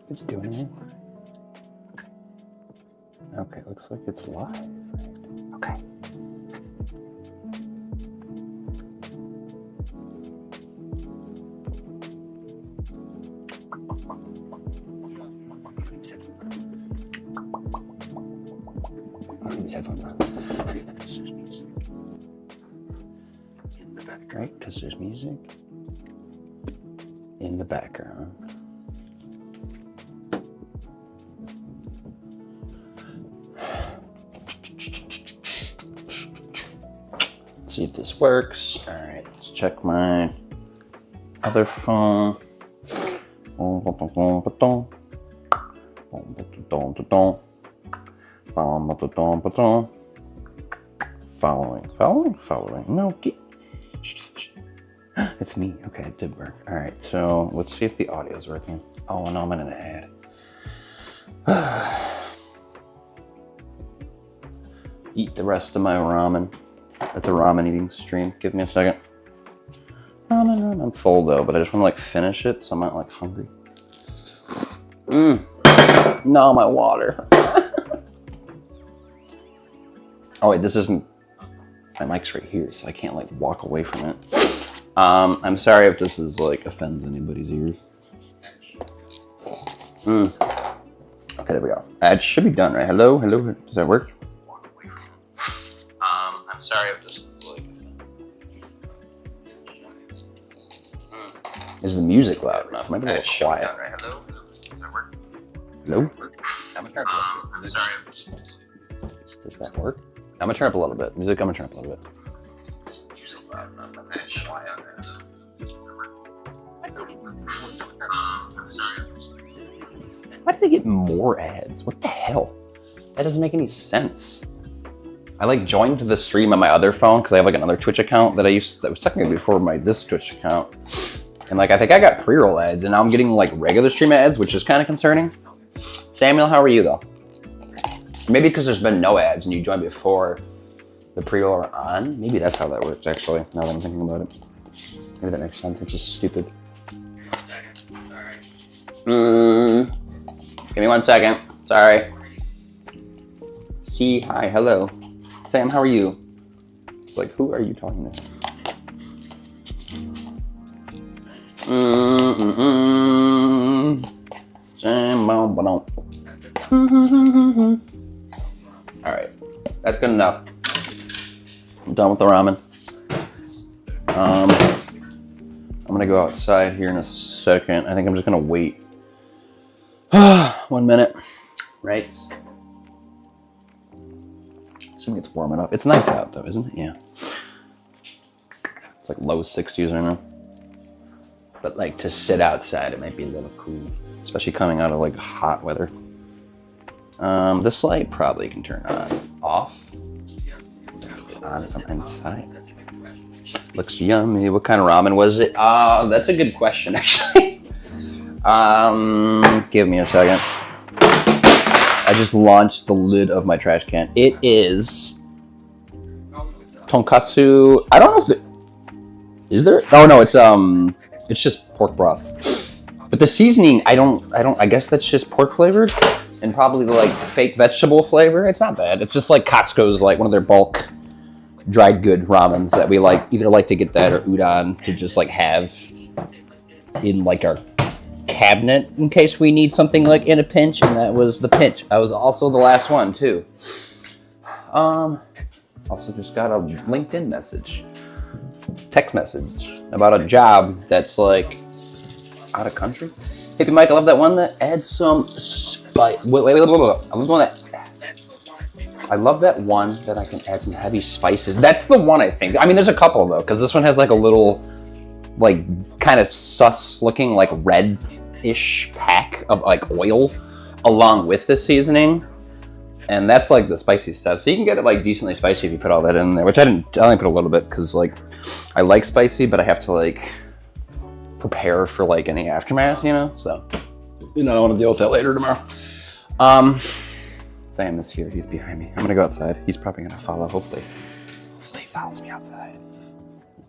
It's doing it. Okay, looks like it's live. Okay. I'll leave his headphones on. Right, because there's music in the background. Let's see if this works. All right, let's check my other phone. Following. No. It's me. Okay, it did work. All right, so let's see if the audio is working. Oh no, I'm in an ad. Eat the rest of my ramen. It's a ramen eating stream. Give me a second. No, I'm full though, but I just want to like finish it, so I'm not like hungry. No, my water. Oh wait, this isn't. My mic's right here, so I can't like walk away from it. I'm sorry if this is like offends anybody's ears. Okay, there we go. It should be done, right? Hello. Does that work? I'm sorry if this is like. Is the music loud enough? Maybe a little quiet. Right? Hello. Does that work? Hello. I'm sorry if this is. Does that work? I'm gonna turn up a little bit. Music. I'm gonna turn up a little bit. Music loud enough. Why did they get more ads? What the hell? That doesn't make any sense. I like joined the stream on my other phone because I have like another Twitch account that was technically before this Twitch account. And like I think I got pre-roll ads and now I'm getting like regular stream ads, which is kind of concerning. Samuel, how are you though? Maybe because there's been no ads and you joined before the pre-roll are on. Maybe that's how that works actually, now that I'm thinking about it. Maybe that makes sense, which is stupid. Give me 1 second. Sorry. See, hi, hello. Sam, how are you? It's like, who are you talking to? All right, that's good enough. I'm done with the ramen. I'm gonna go outside here in a second. I think I'm just gonna wait 1 minute, right? Assuming it's warm enough. It's nice out though, isn't it? Yeah. It's like low 60s right now. But like to sit outside, it might be a little cool, especially coming out of like hot weather. This light probably can turn on, off. On from inside. Looks yummy. What kind of ramen was it? That's a good question, actually. Give me a second. I just launched the lid of my trash can. It is tonkatsu. I don't know if is there? Oh no, it's just pork broth. But the seasoning, I guess that's just pork flavored and probably the like fake vegetable flavor. It's not bad. It's just like Costco's like one of their bulk dried good ramens that we either like to get that or udon to just like have in like our cabinet in case we need something like in a pinch, and that was the pinch. I was also the last one too. Also just got a LinkedIn message, text message about a job that's like out of country. Hey Mike, I love that one that adds some spice. Wait. I love that one that I can add some heavy spices. That's the one I think. I mean, there's a couple though, because this one has like a little, like kind of sus looking like red-ish pack of like oil along with the seasoning. And that's like the spicy stuff. So you can get it like decently spicy if you put all that in there, which I only put a little bit because like I like spicy, but I have to like prepare for like any aftermath, you know? So, you know, I don't want to deal with that later tomorrow. Sam is here, he's behind me. I'm gonna go outside. He's probably gonna follow, hopefully. Hopefully he follows me outside.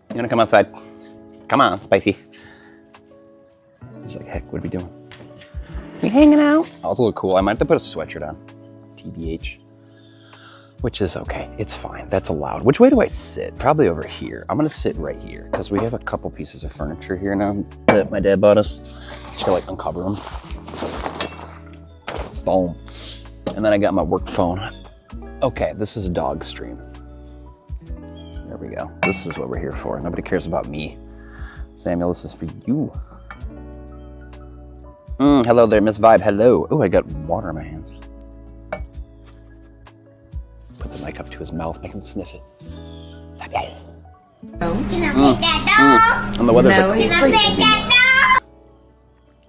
You wanna come outside? Come on, spicy. He's like, heck, what are we doing? We hanging out? Oh, it's a little cool. I might have to put a sweatshirt on. TBH. Which is okay. It's fine. That's allowed. Which way do I sit? Probably over here. I'm gonna sit right here because we have a couple pieces of furniture here now that my dad bought us. Just to like uncover them. Boom. And then I got my work phone. Okay, this is a dog stream. There we go. This is what we're here for. Nobody cares about me. Samuel, this is for you. Hello there, Miss Vibe. Hello. Oh, I got water in my hands. Put the mic up to his mouth. I can sniff it. Samuel. And the weather's like...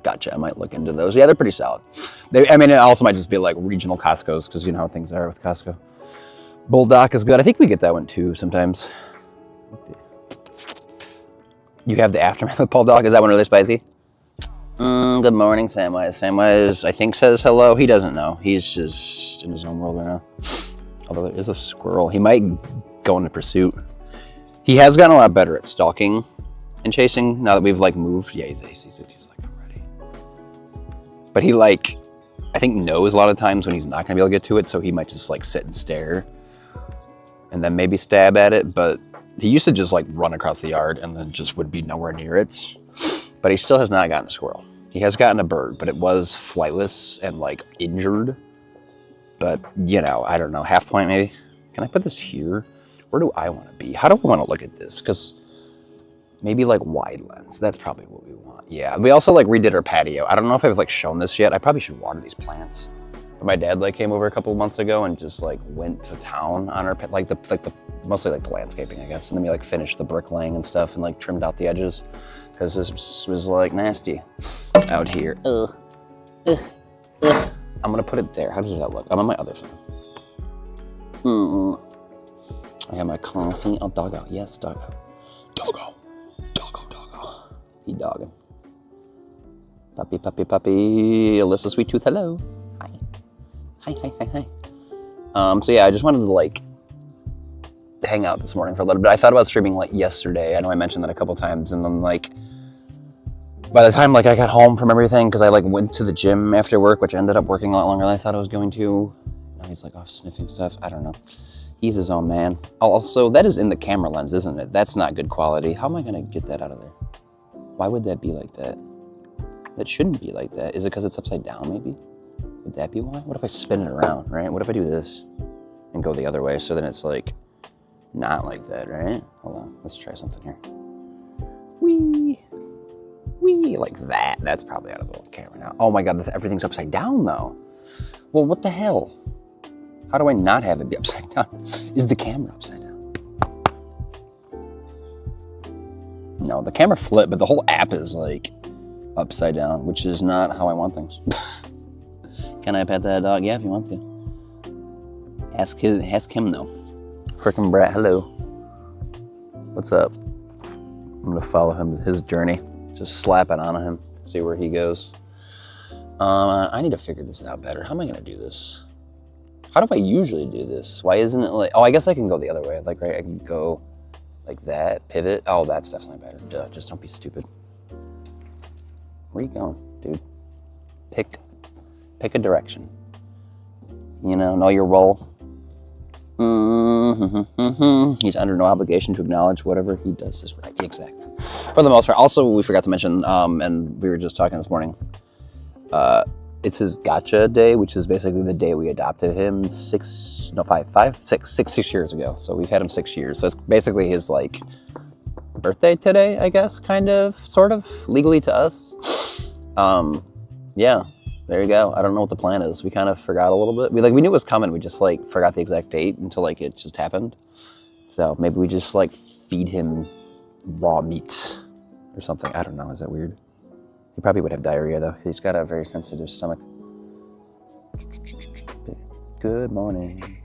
Gotcha. I might look into those. Yeah, they're pretty solid. I mean, it also might just be like regional Costco's because you know how things are with Costco. Bulldog is good. I think we get that one too sometimes. You have the Aftermath with Paul Dog. Is that one really spicy? Good morning, Samwise. Samwise, I think, says hello. He doesn't know. He's just in his own world right now. Although there is a squirrel. He might go into pursuit. He has gotten a lot better at stalking and chasing now that we've like moved. Yeah, he's like already. But he like, I think knows a lot of times when he's not gonna be able to get to it, so he might just like sit and stare and then maybe stab at it. But he used to just like run across the yard and then just would be nowhere near it. But he still has not gotten a squirrel. He has gotten a bird, but it was flightless and like injured. But you know, I don't know, half point maybe. Can I put this here? Where do I want to be? How do we want to look at this? Because maybe like wide lens. That's probably what we want. Yeah. We also like redid our patio. I don't know if I've like shown this yet. I probably should water these plants. But my dad like came over a couple of months ago and just like went to town on our mostly like the landscaping, I guess. And then we like finished the bricklaying and stuff and like trimmed out the edges because this was like nasty out here. I'm gonna put it there. How does that look? I'm on my other phone. I have my coffee. Oh, doggo. Yes, doggo. Doggo. Doggo, doggo. He dogging. Puppy, puppy, puppy. Alyssa Sweet Tooth, hello. Hi. Hi, hi, hi, hi. So yeah, I just wanted to like hang out this morning for a little bit. I thought about streaming like yesterday. I know I mentioned that a couple times, and then like by the time like I got home from everything, because I like went to the gym after work, which ended up working a lot longer than I thought I was going to. Now he's like off sniffing stuff. I don't know. He's his own man. Also, that is in the camera lens, isn't it? That's not good quality. How am I gonna get that out of there? Why would that be like that? That shouldn't be like that. Is it because it's upside down maybe? Would that be why? What if I spin it around, right? What if I do this and go the other way so then it's like not like that, right? Hold on, let's try something here. Wee, wee, like that. That's probably out of the camera now. Oh my God, everything's upside down though. Well, what the hell? How do I not have it be upside down? Is the camera upside down? No, the camera flipped, but the whole app is like upside down, which is not how I want things. Can I pet that dog? Yeah, if you want to. Ask him though. Frickin' brat, hello. What's up? I'm gonna follow him, his journey. Just slap it on him, see where he goes. I need to figure this out better. How am I gonna do this? How do I usually do this? Why isn't it like, oh, I guess I can go the other way. Like, right, I can go like that, pivot. Oh, that's definitely better. Duh, just don't be stupid. Where you going, dude? Pick a direction. You know your role. He's under no obligation to acknowledge whatever he does is right. Exactly. For the most part. Also, we forgot to mention, and we were just talking this morning, it's his gotcha day, which is basically the day we adopted him 6 years ago. So we've had him 6 years. So it's basically his like birthday today, I guess, kind of, sort of, legally to us. Yeah, there you go. I don't know what the plan is. We kind of forgot a little bit. We knew it was coming. We just like forgot the exact date until like it just happened. So maybe we just like feed him raw meats or something. I don't know. Is that weird? He probably would have diarrhea though. He's got a very sensitive stomach. Good morning.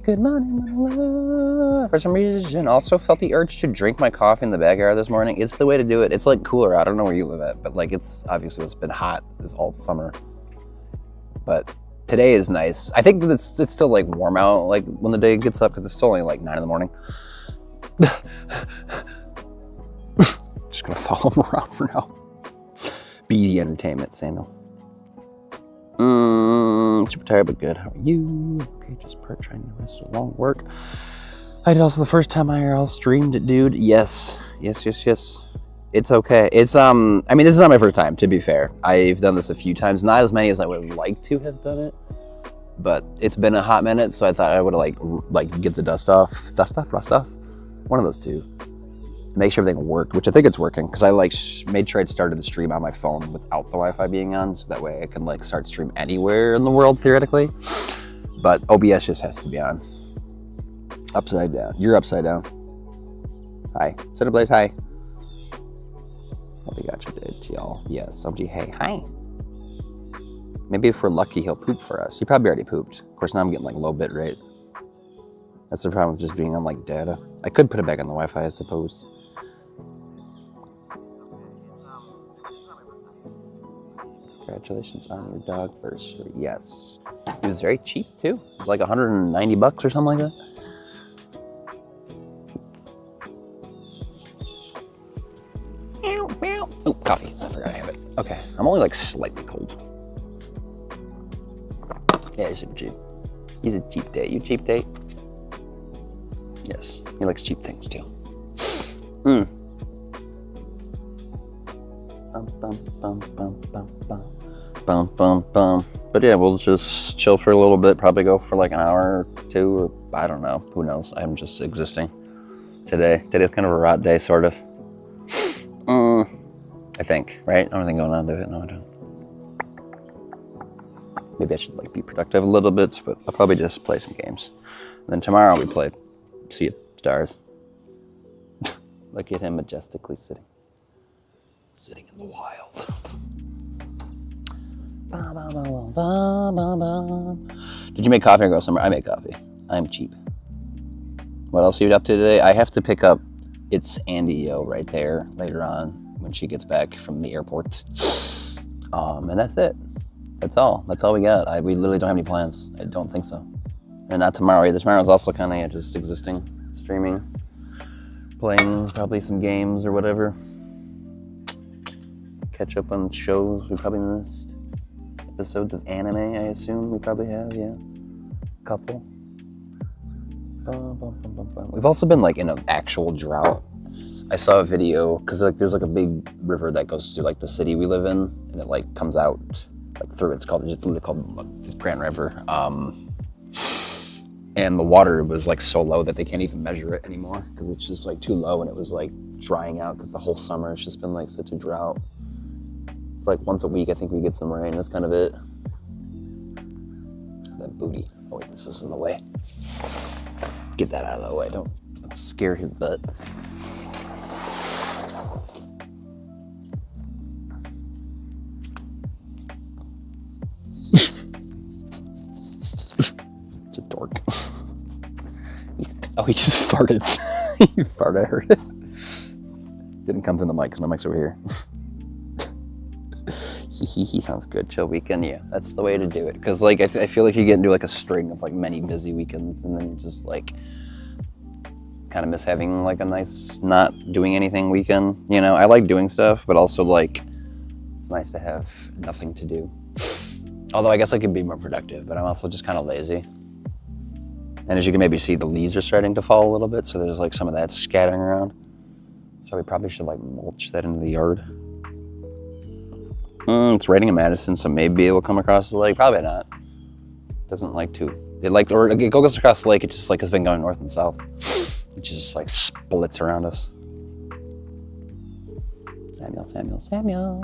Good morning, my love. For some reason, also felt the urge to drink my coffee in the backyard this morning. It's the way to do it. It's like cooler out. I don't know where you live at, but like it's been hot this all summer. But today is nice. I think it's still like warm out like when the day gets up because it's still only like 9 in the morning. Just gonna follow him around for now. Be the entertainment, Samuel. Super tired, but good. How are you? Okay, just trying to miss a long work. I did also the first time IRL streamed it, dude. Yes. It's okay. It's I mean, this is not my first time, to be fair. I've done this a few times, not as many as I would like to have done it, but it's been a hot minute, so I thought I would like get the rust off, one of those two. Make sure everything worked, which I think it's working, because I made sure I'd started the stream on my phone without the Wi-Fi being on, so that way I can like start stream anywhere in the world theoretically. But OBS just has to be on. Upside down. You're upside down. Hi. Cinderblaze, hi. Hope you got your day, y'all. Yes, OG, hey, hi. Maybe if we're lucky, he'll poop for us. He probably already pooped. Of course, now I'm getting like low bit rate. That's the problem with just being on like data. I could put it back on the Wi-Fi, I suppose. Congratulations on your dog anniversary. Yes. It was very cheap too. It was like $190 or something like that. Oh, coffee. I forgot I have it. Okay. I'm only like slightly cold. Yeah, he's super cheap. He's a cheap date. You cheap date? Yes. He likes cheap things too. But yeah, we'll just chill for a little bit, probably go for like an hour or two, or I don't know, who knows. I'm just existing today. Today's kind of a rot day, sort of. I think, right? I don't have anything going on to it. No, I don't. Maybe I should like be productive a little bit, but I'll probably just play some games. And then tomorrow we play Sea of Stars. Look at him majestically sitting in the wild. Did you make coffee or go somewhere? I made coffee. I'm cheap. What else are you up to today? I have to pick up It's Andy right there later on when she gets back from the airport. And that's it. That's all we got. We literally don't have any plans. I don't think so. And not tomorrow either. Tomorrow's also kind of just existing, streaming, playing probably some games or whatever. Catch up on shows we probably missed. Episodes of anime, I assume we probably have, yeah. Couple. We've also been like in an actual drought. I saw a video, because like there's like a big river that goes through like the city we live in, and it like comes out like through, it's literally called the Grand River. And the water was like so low that they can't even measure it anymore, because it's just like too low, and it was like drying out, because the whole summer it's just been like such a drought. It's like once a week I think we get some rain, that's kind of it. That booty. Oh wait, this is in the way. Get that out of the way, don't scare his butt. It's a dork. Oh, he just farted. He farted, I heard it. Didn't come from the mic, because my mic's over here. He sounds good. Chill weekend, yeah, that's the way to do it. Because like I feel like you get into like a string of like many busy weekends, and then you just like kind of miss having like a nice not doing anything weekend. You know, I like doing stuff, but also like it's nice to have nothing to do. Although I guess I could be more productive, but I'm also just kind of lazy. And as you can maybe see, the leaves are starting to fall a little bit, so there's like some of that scattering around. So we probably should like mulch that into the yard. It's raining in Madison, so maybe it will come across the lake. Probably not. Doesn't like to. Or it goes across the lake. It just like has been going north and south. It just like splits around us. Samuel.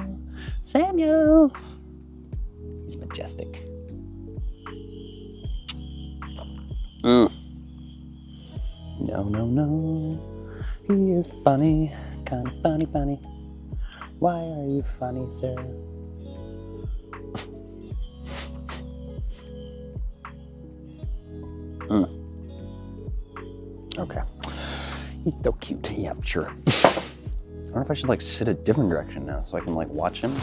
He's majestic. No. He is funny, kind of funny. Why are you funny, sir? Okay. He's so cute. Yeah, sure. I wonder if I should like sit a different direction now so I can like watch him.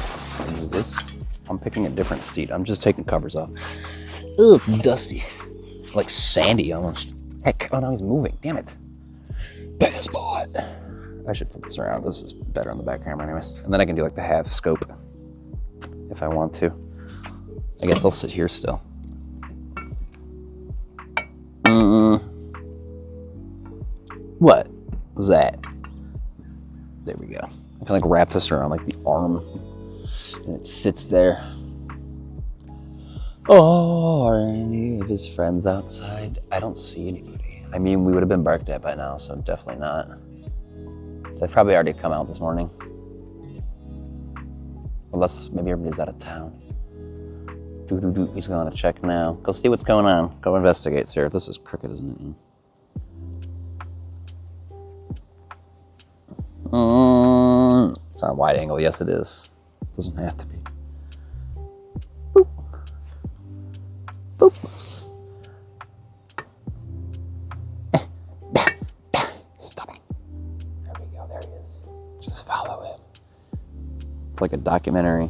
I'm picking a different seat. I'm just taking covers off. Ugh, it's dusty. Like sandy almost. Heck, oh no, he's moving. Damn it. Bad spot. I should flip this around. This is better on the back camera anyways. And then I can do like the half scope if I want to. I guess I'll sit here still. was that? There we go. I can like wrap this around like the arm, and it sits there. Oh, are any of his friends outside? I don't see anybody. I mean, we would have been barked at by now, so definitely not. They've probably already come out this morning. Unless maybe everybody's out of town. He's going to check now. Go see what's going on. Go investigate, sir. This is crooked, isn't it? It's on wide angle. Yes, it is. It doesn't have to be. Boop. Boop. Stop it. There we go. There he is. Just follow him. It's like a documentary.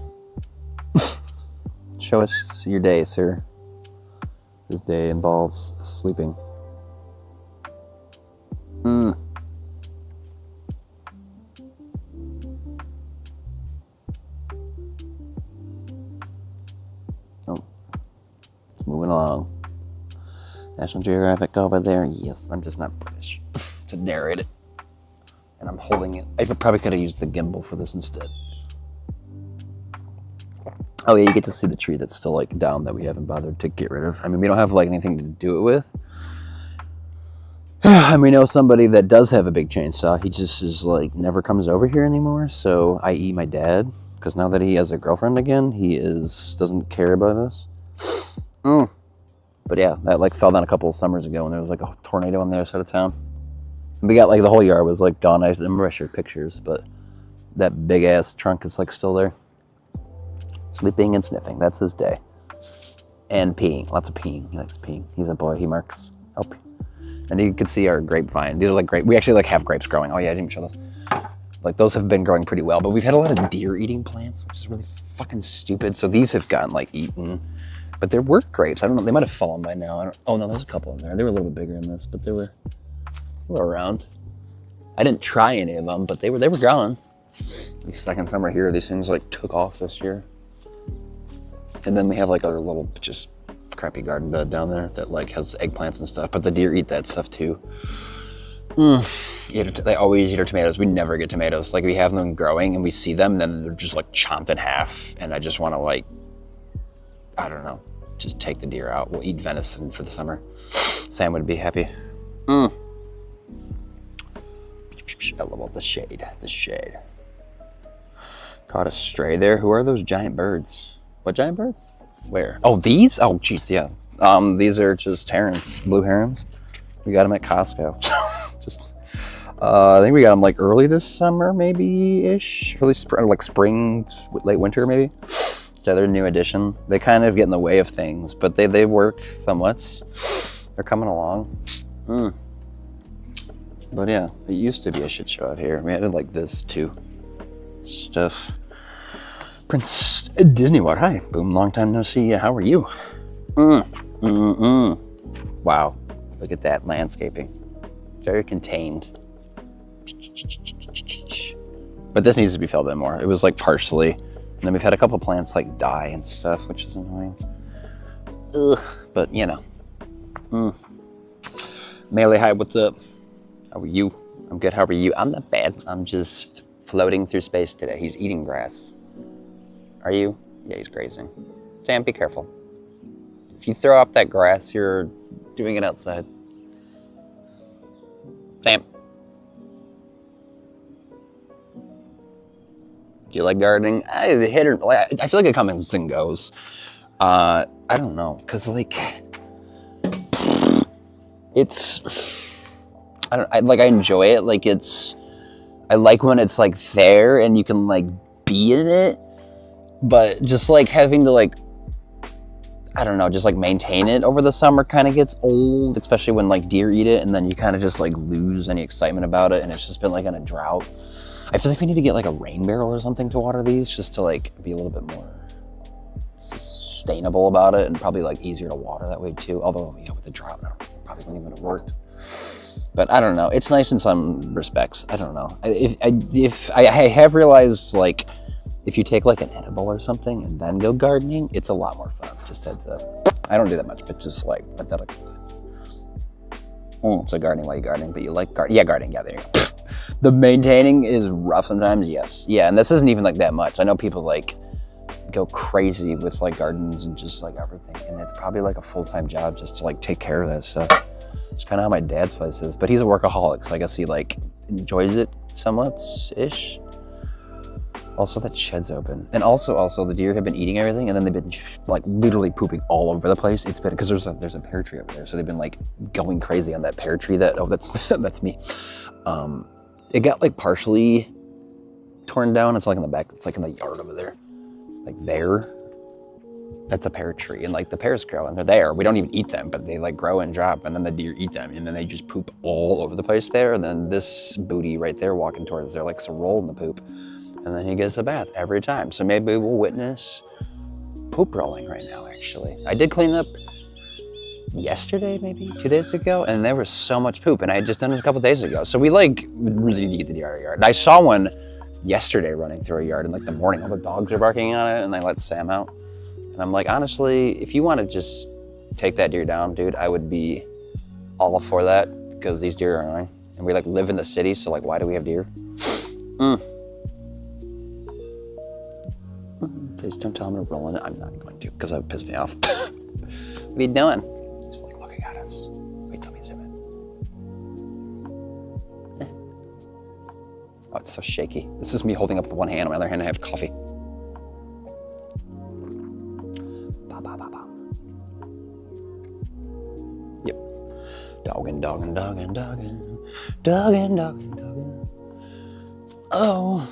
Show us your day, sir. This day involves sleeping. Oh, moving along. National Geographic over there. Yes, I'm just not British to narrate it. And I'm holding it. I probably could have used the gimbal for this instead. Oh yeah, you get to see the tree that's still like down that we haven't bothered to get rid of. I mean, we don't have like anything to do it with. And we know somebody that does have a big chainsaw. He just is like never comes over here anymore. So, i.e. my dad, because now that he has a girlfriend again, he doesn't care about us. But yeah, that like fell down a couple of summers ago when there was like a tornado on the other side of town. And we got like the whole yard was like gone. I remember I shared pictures, but that big ass trunk is like still there. Sleeping and sniffing, that's his day. And peeing, lots of peeing. He likes peeing. He's a boy, he marks. Oh, and you can see our grapevine. These are like grape. We actually like have grapes growing. Oh yeah, I didn't even show those. Like those have been growing pretty well, but we've had a lot of deer eating plants, which is really fucking stupid. So these have gotten like eaten, but there were grapes. I don't know, they might have fallen by now. Oh no, there's a couple in there. They were a little bit bigger in this, but they were around. I didn't try any of them, but they were growing. The second summer here, these things like took off this year. And then we have like our little just crappy garden bed down there that like has eggplants and stuff, but the deer eat that stuff too. They always eat our tomatoes. We never get tomatoes. Like we have them growing and we see them and then they're just like chomped in half. And I just want to like, I don't know, just take the deer out. We'll eat venison for the summer. Sam would be happy. I love all the shade, Caught a stray there. Who are those giant birds? What giant birds? Where? Oh, these? Oh, jeez, yeah. These are just herons, blue herons. We got them at Costco. I think we got them like early this summer, maybe-ish. Early spring, like spring, late winter, maybe. So they're a new addition. They kind of get in the way of things, but they work somewhat. They're coming along. But yeah, it used to be a shit show out here. We had like this too. Stuff. Prince Disney Water. Hi, Boom. Long time no see. How are you? Wow. Look at that landscaping. Very contained. But this needs to be filled in more. It was like partially. And then we've had a couple plants like die and stuff, which is annoying. Ugh. But you know. Melee, hi, what's up? How are you? I'm good. How are you? I'm not bad. I'm just floating through space today. He's eating grass. Are you? Yeah, he's grazing. Sam, be careful. If you throw up that grass, you're doing it outside. Sam. Do you like gardening? I feel like it comes and goes. I don't know, because like, it's, I enjoy it. Like I like when it's like there and you can like be in it. But just like having to like, I don't know, just like maintain it over the summer kind of gets old, especially when like deer eat it and then you kind of just like lose any excitement about it and it's just been like in a drought. I feel like we need to get like a rain barrel or something to water these just to like be a little bit more sustainable about it and probably like easier to water that way too. Although, yeah, with the drought, probably wouldn't even have worked. But I don't know, it's nice in some respects. I don't know. If I have realized like, if you take like an edible or something and then go gardening, it's a lot more fun. Just heads up. I don't do that much, but just like, so gardening while you're gardening, but you like gardening. Yeah, gardening, yeah, there you go. The maintaining is rough sometimes, yes. Yeah, and this isn't even like that much. I know people like go crazy with like gardens and just like everything, and it's probably like a full-time job just to like take care of that stuff. It's kind of how my dad's place is, but he's a workaholic, so I guess he like enjoys it somewhat-ish. Also, that shed's open, and also the deer have been eating everything, and then they've been like literally pooping all over the place. It's been because there's a pear tree over there, so they've been like going crazy on that pear tree. That's me. It got like partially torn down. It's like in the back. It's like in the yard over there. Like there, that's a pear tree, and like the pears grow, and they're there. We don't even eat them, but they like grow and drop, and then the deer eat them, and then they just poop all over the place there. And then this booty right there walking towards there likes to roll in the poop, and then he gets a bath every time. So maybe we'll witness poop rolling right now. Actually, I did clean up yesterday, maybe 2 days ago, and there was so much poop, and I had just done it a couple days ago. So we like really need the yard. And I saw one yesterday running through a yard in like the morning. All the dogs are barking on it, and they let Sam out. And I'm like, honestly, if you want to just take that deer down, dude, I would be all for that, because these deer are annoying. And we like live in the city, so like, why do we have deer? Please don't tell me to roll in it. I'm not going to, because that would piss me off. What are you doing? Just like looking at us. Wait till me zoom in. Oh, it's so shaky. This is me holding up with one hand. On my other hand, I have coffee. Yep. Dogging. Oh.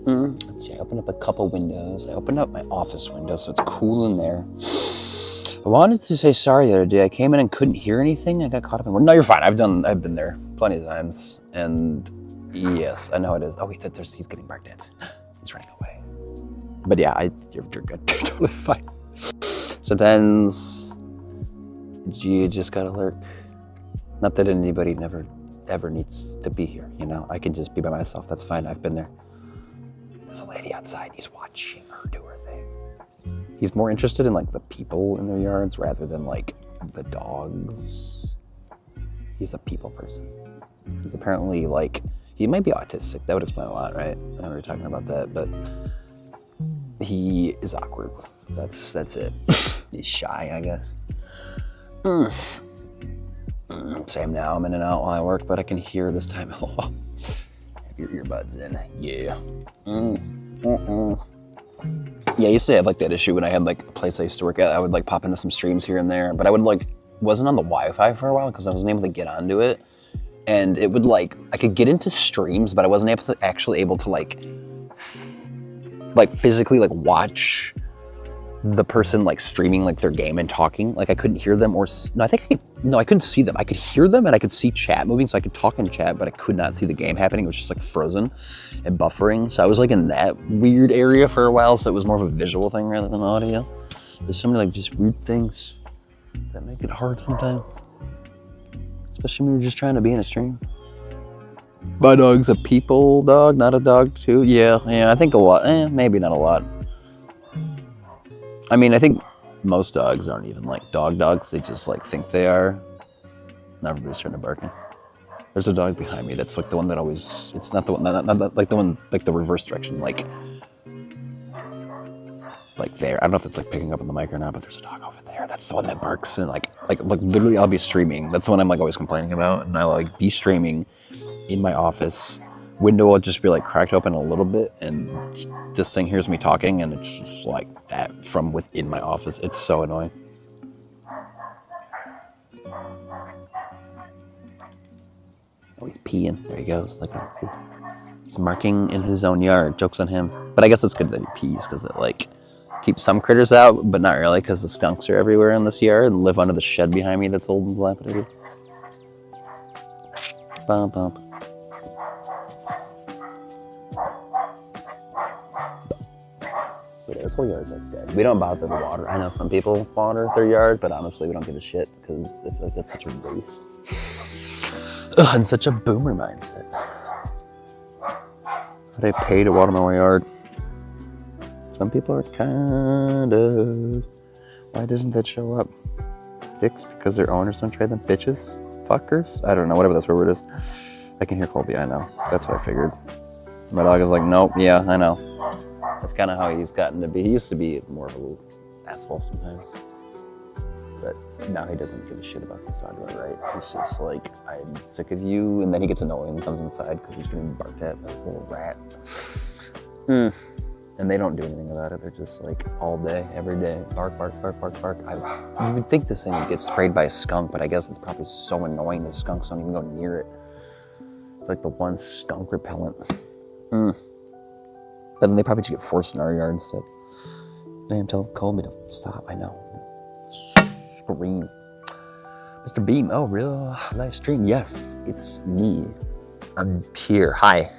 Let's see, I opened up a couple windows. I opened up my office window so it's cool in there. I wanted to say sorry the other day. I came in and couldn't hear anything. I got caught up in work. No, you're fine. I've been there plenty of times. And yes, I know it is. Oh wait, he's getting barked at. He's running away. But yeah, you're good. You're totally fine. Sometimes you just gotta lurk. Not that anybody never ever needs to be here, you know? I can just be by myself. That's fine. I've been there. There's a lady outside. He's watching her do her thing. He's more interested in like the people in their yards rather than like the dogs. He's a people person. He's apparently like, he might be autistic. That would explain a lot, right? I know we were talking about that, but he is awkward. That's it. He's shy, I guess. Same now. I'm in and out while I work, but I can hear this time. Have your earbuds in. Yeah. Yeah, I used to have like that issue when I had like a place I used to work at. I would like pop into some streams here and there, but I would like, wasn't on the Wi-Fi for a while because I wasn't able to get onto it. And it would like, I could get into streams, but I wasn't able to like physically like watch the person like streaming like their game and talking. Like I couldn't hear them I couldn't see them. I could hear them and I could see chat moving, so I could talk in chat, but I could not see the game happening. It was just like frozen and buffering. So I was like in that weird area for a while, so it was more of a visual thing rather than audio. There's so many like just weird things that make it hard sometimes. Especially when you're just trying to be in a stream. My dog's a people dog, not a dog too. Yeah, I think a lot. Maybe not a lot. I mean, I think most dogs aren't even like dogs. They just like think they are. Now everybody's starting to barking. There's a dog behind me. That's like the one that always. It's not the one. Not like the one like the reverse direction. Like there. I don't know if it's like picking up on the mic or not, but there's a dog over there. That's the one that barks and like literally I'll be streaming. That's the one I'm like always complaining about, and I'll like be streaming in my office. Window will just be like cracked open a little bit, and this thing hears me talking, and it's just like that from within my office. It's so annoying. Oh, he's peeing. There he goes. Like, let's see. He's marking in his own yard. Joke's on him. But I guess it's good that he pees because it like keeps some critters out, but not really, because the skunks are everywhere in this yard and live under the shed behind me that's old and dilapidated. Bump, bump. This whole yard's like dead. We don't bother the water. I know some people water their yard, but honestly, we don't give a shit because it's like that's such a waste. Ugh, and such a boomer mindset. How do I pay to water my yard? Some people are kind of. Why doesn't that show up? Dicks because their owners don't trade them. Bitches, fuckers. I don't know. Whatever that word is. I can hear Colby, I know. That's what I figured. My dog is like, nope, yeah, I know. That's kind of how he's gotten to be. He used to be more of a little asshole sometimes. But now he doesn't give a shit about this dog, right? He's just like, I'm sick of you. And then he gets annoying and comes inside because he's getting barked at by this little rat. And they don't do anything about it. They're just like all day, every day, bark, bark, bark, bark, bark. You would think this thing would get sprayed by a skunk, but I guess it's probably so annoying the skunks don't even go near it. It's like the one skunk repellent. But then they probably should get forced in our yard instead. Damn, call me to stop, I know. Scream. Mr. Beam, oh, real live stream. Yes, it's me. I'm here, hi.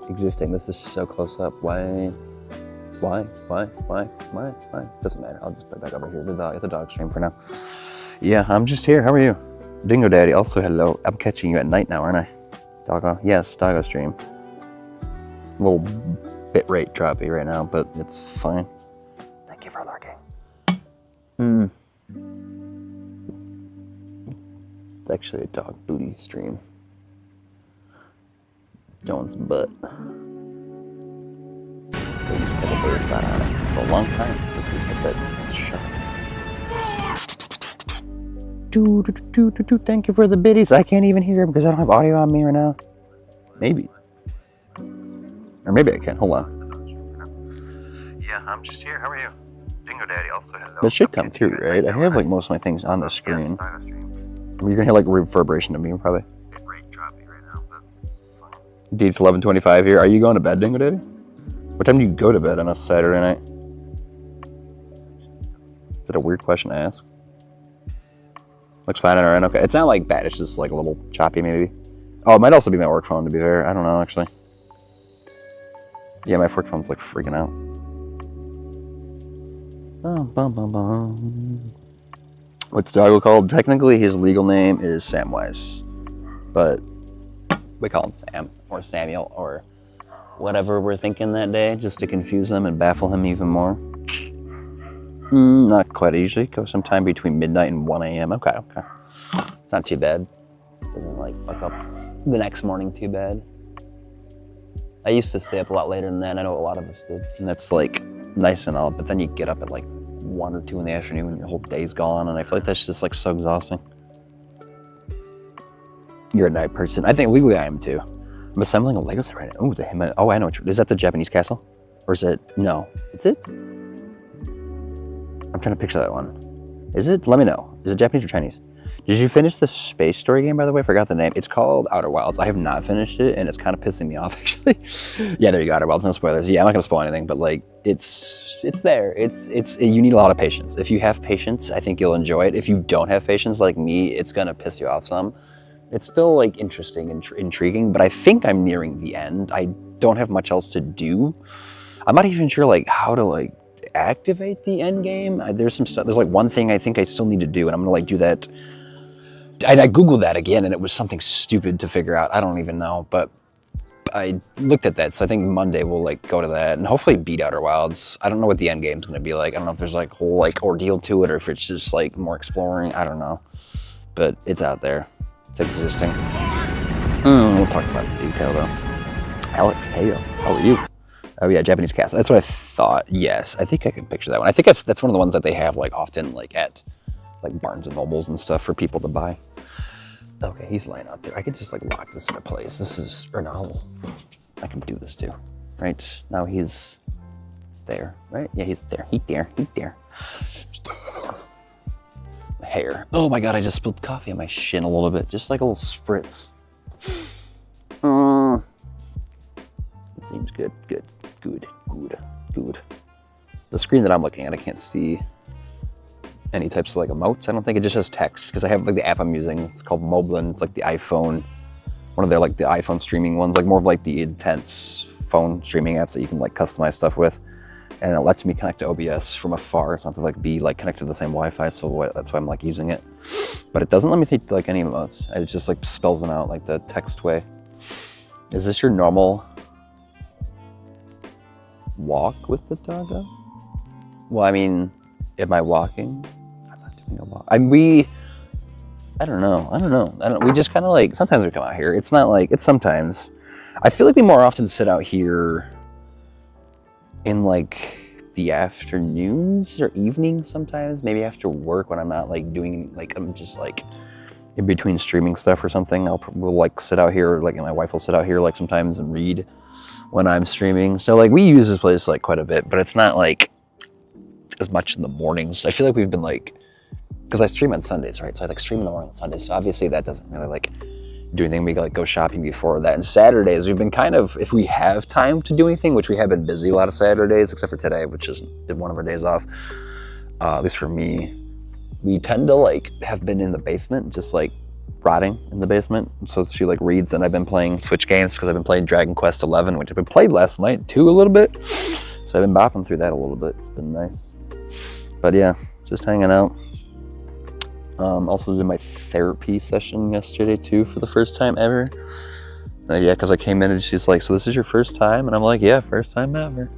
Existing, this is so close up. Why? Doesn't matter, I'll just put it back over here. It's a dog stream for now. Yeah, I'm just here, how are you? Dingo Daddy, also hello. I'm catching you at night now, aren't I? Doggo, yes, doggo stream. A little bit rate droppy right now, but it's fine. Thank you for lurking. It's actually a dog booty stream. Showing some butt. They used to have a bare spot on it for a long time. This is the bed. Thank you for the biddies. I can't even hear him because I don't have audio on me right now. Maybe. Or maybe I can. Hold on. Yeah, I'm just here. How are you? Dingo Daddy also hello. That should come through, right? I have like most of my things on the screen. You're gonna hear like reverberation of me probably. Dude, it's 11:25 here. Are you going to bed, Dingo Daddy? What time do you go to bed on a Saturday night? Is that a weird question to ask? Looks fine on our end. Okay, it's not like bad. It's just like a little choppy, maybe. Oh, it might also be my work phone, to be fair. I don't know, actually. Yeah, my work phone's like freaking out. What's the doggo called? Technically, his legal name is Samwise, but we call him Sam or Samuel or whatever we're thinking that day, just to confuse him and baffle him even more. Not quite. I usually go sometime between midnight and 1 a.m. Okay. It's not too bad. Doesn't like fuck up the next morning too bad. I used to stay up a lot later than that. I know a lot of us did. And that's like nice and all, but then you get up at like 1 or 2 in the afternoon and your whole day's gone, and I feel like that's just like so exhausting. You're a night person. I think legally I am too. I'm assembling a Lego set right now. Oh, I know. Is that the Japanese castle? Or is it? No. Is it? I'm trying to picture that one. Is it? Let me know. Is it Japanese or Chinese? Did you finish the Space Story game, by the way? I forgot the name. It's called Outer Wilds. I have not finished it, and it's kind of pissing me off, actually. Yeah, there you go, Outer Wilds. No spoilers. Yeah, I'm not going to spoil anything, but, like, it's there. You need a lot of patience. If you have patience, I think you'll enjoy it. If you don't have patience, like me, it's going to piss you off some. It's still, like, interesting and intriguing, but I think I'm nearing the end. I don't have much else to do. I'm not even sure, like, how to, like, activate the end game. There's some stuff. There's, like, one thing I think I still need to do, and I'm going to, like, do that. I Googled that again, and it was something stupid to figure out. I don't even know, but I looked at that, so I think Monday we'll, like, go to that, and hopefully beat Outer Wilds. I don't know what the end game's going to be like. I don't know if there's, like, a whole, like, ordeal to it, or if it's just, like, more exploring. I don't know. But it's out there. It's existing. We'll talk about the detail, though. Alex, hey, how are you? Oh, yeah, Japanese castle. That's what I thought. Yes, I think I can picture that one. I think that's one of the ones that they have, like, often, like, at, like, Barnes and Nobles and stuff for people to buy. Okay, he's laying out there. I could just, like, lock this into place. This is, or no, I can do this, too. Right? Now he's there, right? Yeah, he's there. He's there. Hair. Oh my god, I just spilled coffee on my shin a little bit. Just like a little spritz. Seems good. The screen that I'm looking at, I can't see any types of like emotes. I don't think it just has text, because I have like the app I'm using. It's called Moblin. It's like the iPhone, one of their like the iPhone streaming ones, like more of like the intense phone streaming apps that you can like customize stuff with. And it lets me connect to OBS from afar. It's not to like be like connected to the same Wi-Fi, so that's why I'm like using it. But it doesn't let me see like any emotes. It just like spells them out like the text way. Is this your normal walk with the doggo? Well, I mean, am I walking? I'm not doing a walk. I don't know. We just kind of like, sometimes we come out here. It's not like, it's sometimes. I feel like we more often sit out here in like the afternoons or evenings sometimes. Maybe after work when I'm not like doing, like I'm just like in between streaming stuff or something. We'll like sit out here, like, and my wife will sit out here like sometimes and read when I'm streaming. So like we use this place like quite a bit, but it's not like as much in the mornings. I feel like we've been like, because I stream on Sundays, right? So I like stream in the morning on Sundays. So obviously that doesn't really like do anything. We like go shopping before that. And Saturdays, we've been kind of, if we have time to do anything, which we have been busy a lot of Saturdays, except for today, which is one of our days off. At least for me, we tend to like have been in the basement, just like rotting in the basement. So she like reads, and I've been playing Switch games because I've been playing Dragon Quest 11, which I've been played last night too a little bit. So I've been bopping through that a little bit. It's been nice. But yeah, just hanging out. Also did my therapy session yesterday too for the first time ever. Yeah, because I came in and she's like, so this is your first time? And I'm like, yeah, first time ever.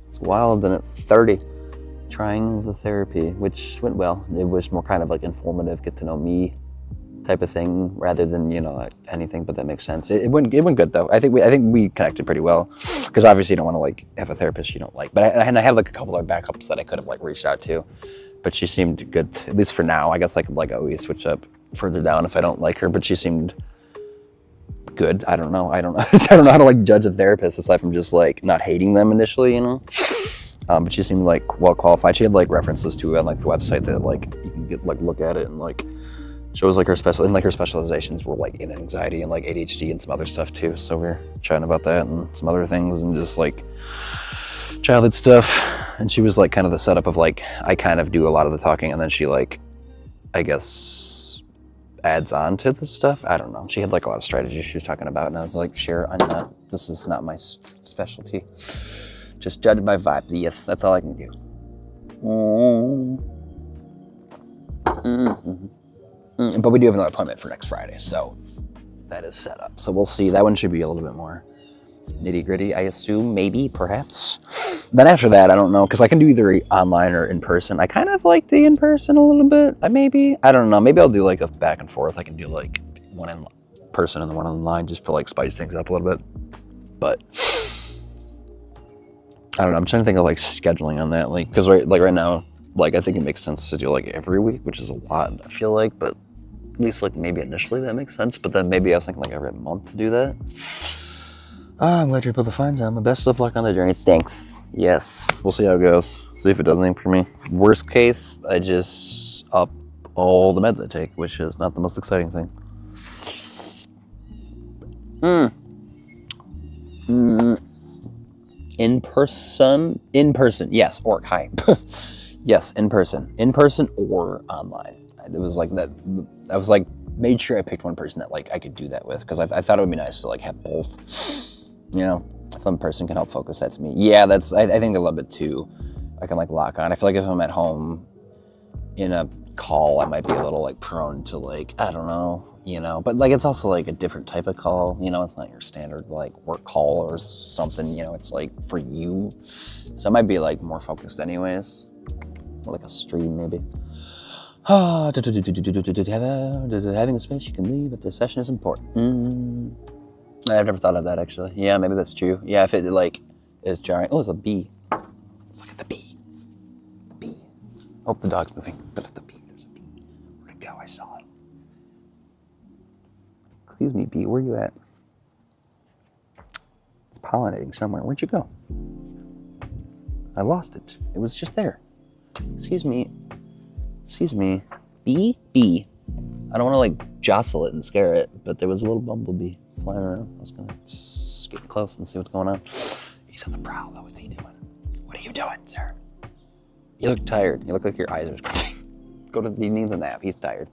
It's wild, and at 30, trying the therapy, which went well. It was more kind of like informative, get to know me type of thing rather than, you know, anything, but that makes sense. It went good though. I think we connected pretty well, because obviously you don't want to like have a therapist you don't like. But I had like a couple of backups that I could have like reached out to. But she seemed good, at least for now. I guess I could like always switch up further down if I don't like her, but she seemed good. I don't know. I don't know how to like judge a therapist aside from just like not hating them initially, you know? But she seemed like well qualified. She had like references to it on like the website that like you can get like look at it, and like shows like her specializations were like in anxiety and like ADHD and some other stuff too. So we we're chatting about that and some other things and just like childhood stuff. And she was like kind of the setup of like I kind of do a lot of the talking, and then she like I guess adds on to the stuff. I don't know. She had like a lot of strategies she was talking about, and I was like, sure, this is not my specialty. Just judge my vibe. Yes, that's all I can do. But we do have another appointment for next Friday, so that is set up. So we'll see. That one should be a little bit more nitty gritty, I assume, maybe, perhaps. Then after that, I don't know, because I can do either online or in person. I kind of like the in person a little bit. I don't know. Maybe I'll do like a back and forth. I can do like one in person and the one online just to like spice things up a little bit. But I don't know. I'm trying to think of like scheduling on that, like because right now, like I think it makes sense to do like every week, which is a lot. I feel like, but at least like maybe initially that makes sense. But then maybe I was thinking like every month to do that. I'm glad you're able to find some. Best of luck on the journey. Thanks. Yes, we'll see how it goes. See if it does anything for me. Worst case, I just up all the meds I take, which is not the most exciting thing. In person, yes, or hi. Yes, in person or online. It was like that. I was like, made sure I picked one person that like I could do that with, because I thought it would be nice to like have both. You know, if one person can help focus, that's me. Yeah, that's I think a little bit too. I can like lock on. I feel like if I'm at home in a call, I might be a little like prone to like, I don't know, you know. But like it's also like a different type of call. You know, it's not your standard like work call or something. You know, it's like for you. So it might be like more focused anyways. Or like a stream maybe. Having a space you can leave if the session is important. I've never thought of that actually. Yeah, maybe that's true. Yeah, if it like is jarring. Oh, it's a bee. Let's look at the bee. The bee. Oh, the dog's moving. But the bee, there's a bee. Where'd it go? I saw it. Excuse me, bee, where are you at? It's pollinating somewhere. Where'd you go? I lost it. It was just there. Excuse me. Bee. I don't want to like jostle it and scare it, but there was a little bumblebee flying around. I was gonna just get close and see what's going on. He's on the prowl though. What's he doing? What are you doing, sir? You look tired. You look like your eyes are squinting. He needs a nap. He's tired.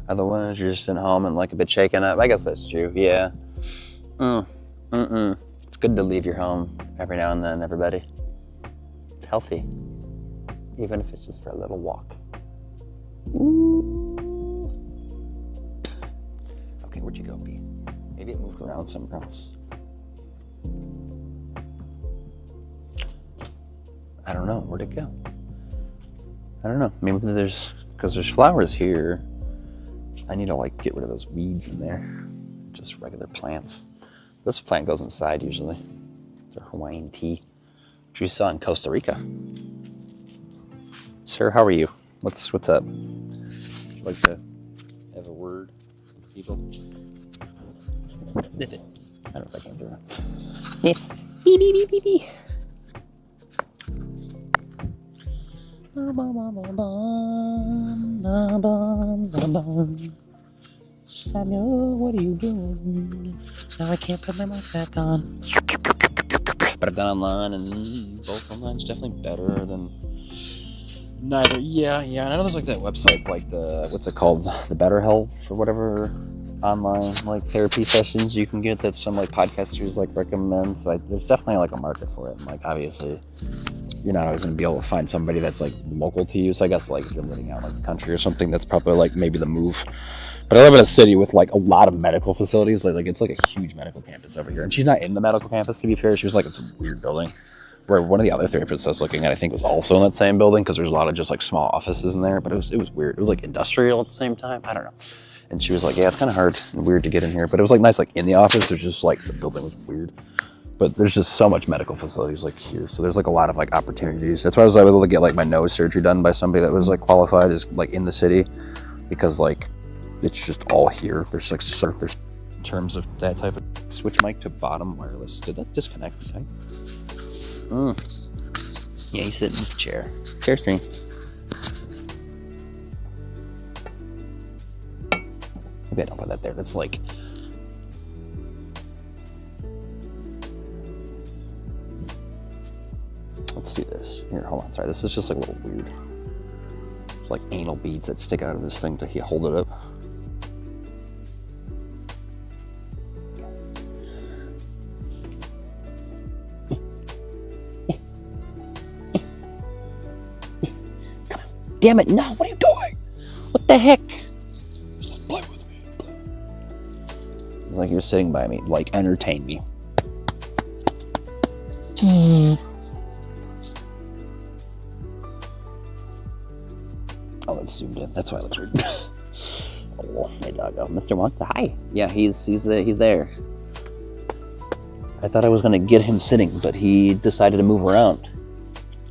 Otherwise, you're just sitting home and like a bit shaken up. I guess that's true. Yeah. It's good to leave your home every now and then, everybody. It's healthy. Even if it's just for a little walk. Ooh. Okay, where'd you go, Bee? Maybe it moved around somewhere else. I don't know. Where'd it go? I don't know. Maybe there's because there's flowers here. I need to like get rid of those weeds in there. Just regular plants. This plant goes inside usually. It's a Hawaiian tea, which we saw in Costa Rica. Sir, how are you? What's up? Would you like to have a word with people? Sniff it. I don't know if I can do that. Sniff. Beep, beep, beep, beep, beep. Samuel, what are you doing? Now I can't put my mic back on. But I've done online, and both online is definitely better than neither. Yeah. I know there's like that website, like the what's it called, the Better Health or whatever, online like therapy sessions you can get that some like podcasters like recommend. So there's definitely like a market for it. And like obviously, you're not always going to be able to find somebody that's like local to you. So I guess like if you're living out like the country or something, that's probably like maybe the move. But I live in a city with like a lot of medical facilities. Like it's like a huge medical campus over here. And she's not in the medical campus, to be fair. She was like in some weird building where one of the other therapists I was looking at, I think, was also in that same building, because there's a lot of just like small offices in there. But it was weird. It was like industrial at the same time. I don't know. And she was like, yeah, it's kind of hard and weird to get in here. But it was like nice, like in the office. There's just like the building was weird. But there's just so much medical facilities like here. So there's like a lot of like opportunities. That's why I was able to get like my nose surgery done by somebody that was like qualified as like in the city, because like it's just all here. There's like there's in terms of that type of switch mic to bottom wireless. Did that disconnect? Okay. Yeah, he's sitting in his chair. Chair stream. Maybe I don't put that there. That's like. Let's do this. Here, hold on. Sorry, this is just like a little weird. It's like anal beads that stick out of this thing to hold it up. Damn it, no, what are you doing? What the heck? Just play with me. It's like you're sitting by me, like entertain me. Oh, it's zoomed in. That's why it looks weird. Oh, my doggo. Mr. Wants to hi. Yeah, he's there. I thought I was gonna get him sitting, but he decided to move around.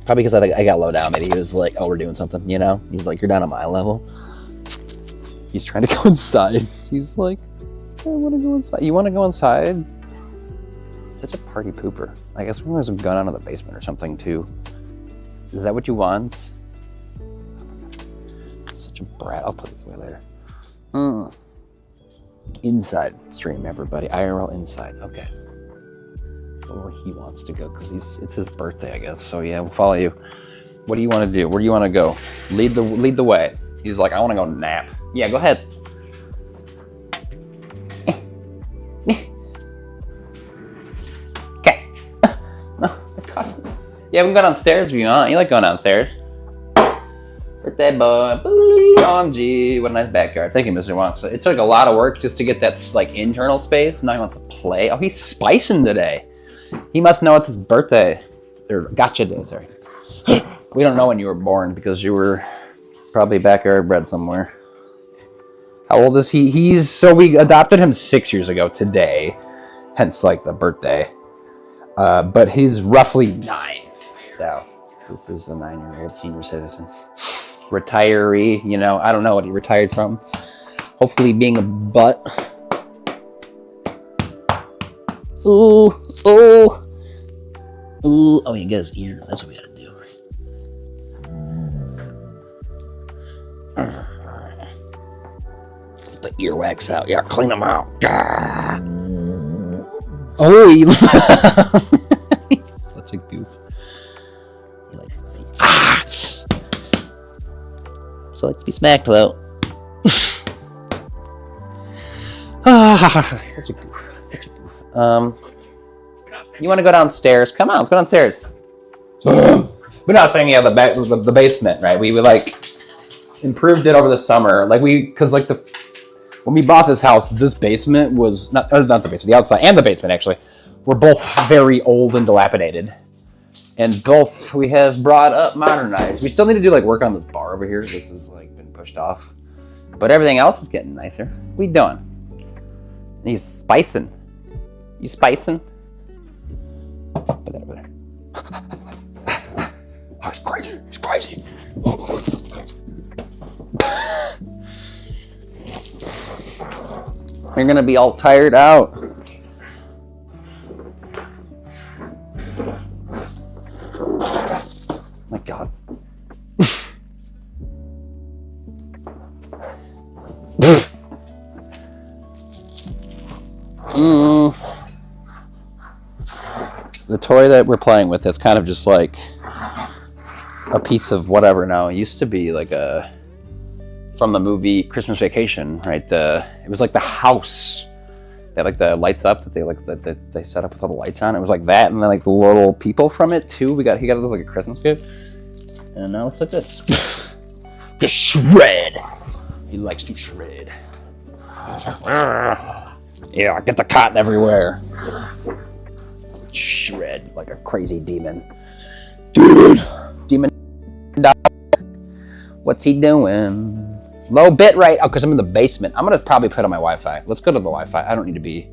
Probably because I got low down. Maybe he was like, oh, we're doing something, you know? He's like, you're down on my level. He's trying to go inside. He's like, I want to go inside. You want to go inside? Such a party pooper. I guess there's a gun out of the basement or something, too. Is that what you want? Such a brat. I'll put this away later. Inside stream, everybody. IRL inside. Okay. Where he wants to go, because it's his birthday, I guess. So yeah, we'll follow you. What do you want to do? Where do you want to go? Lead the way. He's like, I want to go nap. Yeah, go ahead. Okay. No, yeah, we can go downstairs if you want. You like going downstairs? Birthday boy. OMG. What a nice backyard. Thank you, Mr. Wong. So it took a lot of work just to get that like internal space. Now he wants to play. Oh, he's spicing today. He must know it's his birthday. Or gotcha day, sorry. We don't know when you were born because you were probably backyard bred somewhere. How old is he? So we adopted him 6 years ago today. Hence like the birthday. But he's roughly 9. So this is a 9-year-old senior citizen. Retiree, you know, I don't know what he retired from. Hopefully being a butt. Ooh. Oh, we can get his ears. That's what we gotta do. Get the earwax out. Yeah, clean them out. Oh, he's such a goof. He likes to see. So like to be smacked though. Such a goof. Such a goof. You want to go downstairs? Come on, let's go downstairs. We're not saying yeah, the basement, right? We like improved it over the summer, like when we bought this house, this basement was not the basement, the outside and the basement actually were both very old and dilapidated, and both we have brought up, modernized. We still need to do like work on this bar over here. This has like been pushed off. But everything else is getting nicer. What are you doing? He's spicing. You spicing? Put that over there. Oh, he's crazy. He's crazy. You're gonna be all tired out. My God. The toy that we're playing with, it's kind of just like a piece of whatever now. It used to be like from the movie Christmas Vacation, right? It was like the house that like the lights up that they set up with all the lights on. It was like that, and then like the little people from it too. He got it as like a Christmas gift, and now it's like this. Just shred. He likes to shred. Yeah, get the cotton everywhere. Shred like a crazy demon. Dude! Demon dog. What's he doing? Low bit rate. Oh, because I'm in the basement. I'm going to probably put on my Wi-Fi. Let's go to the Wi-Fi. I don't need to be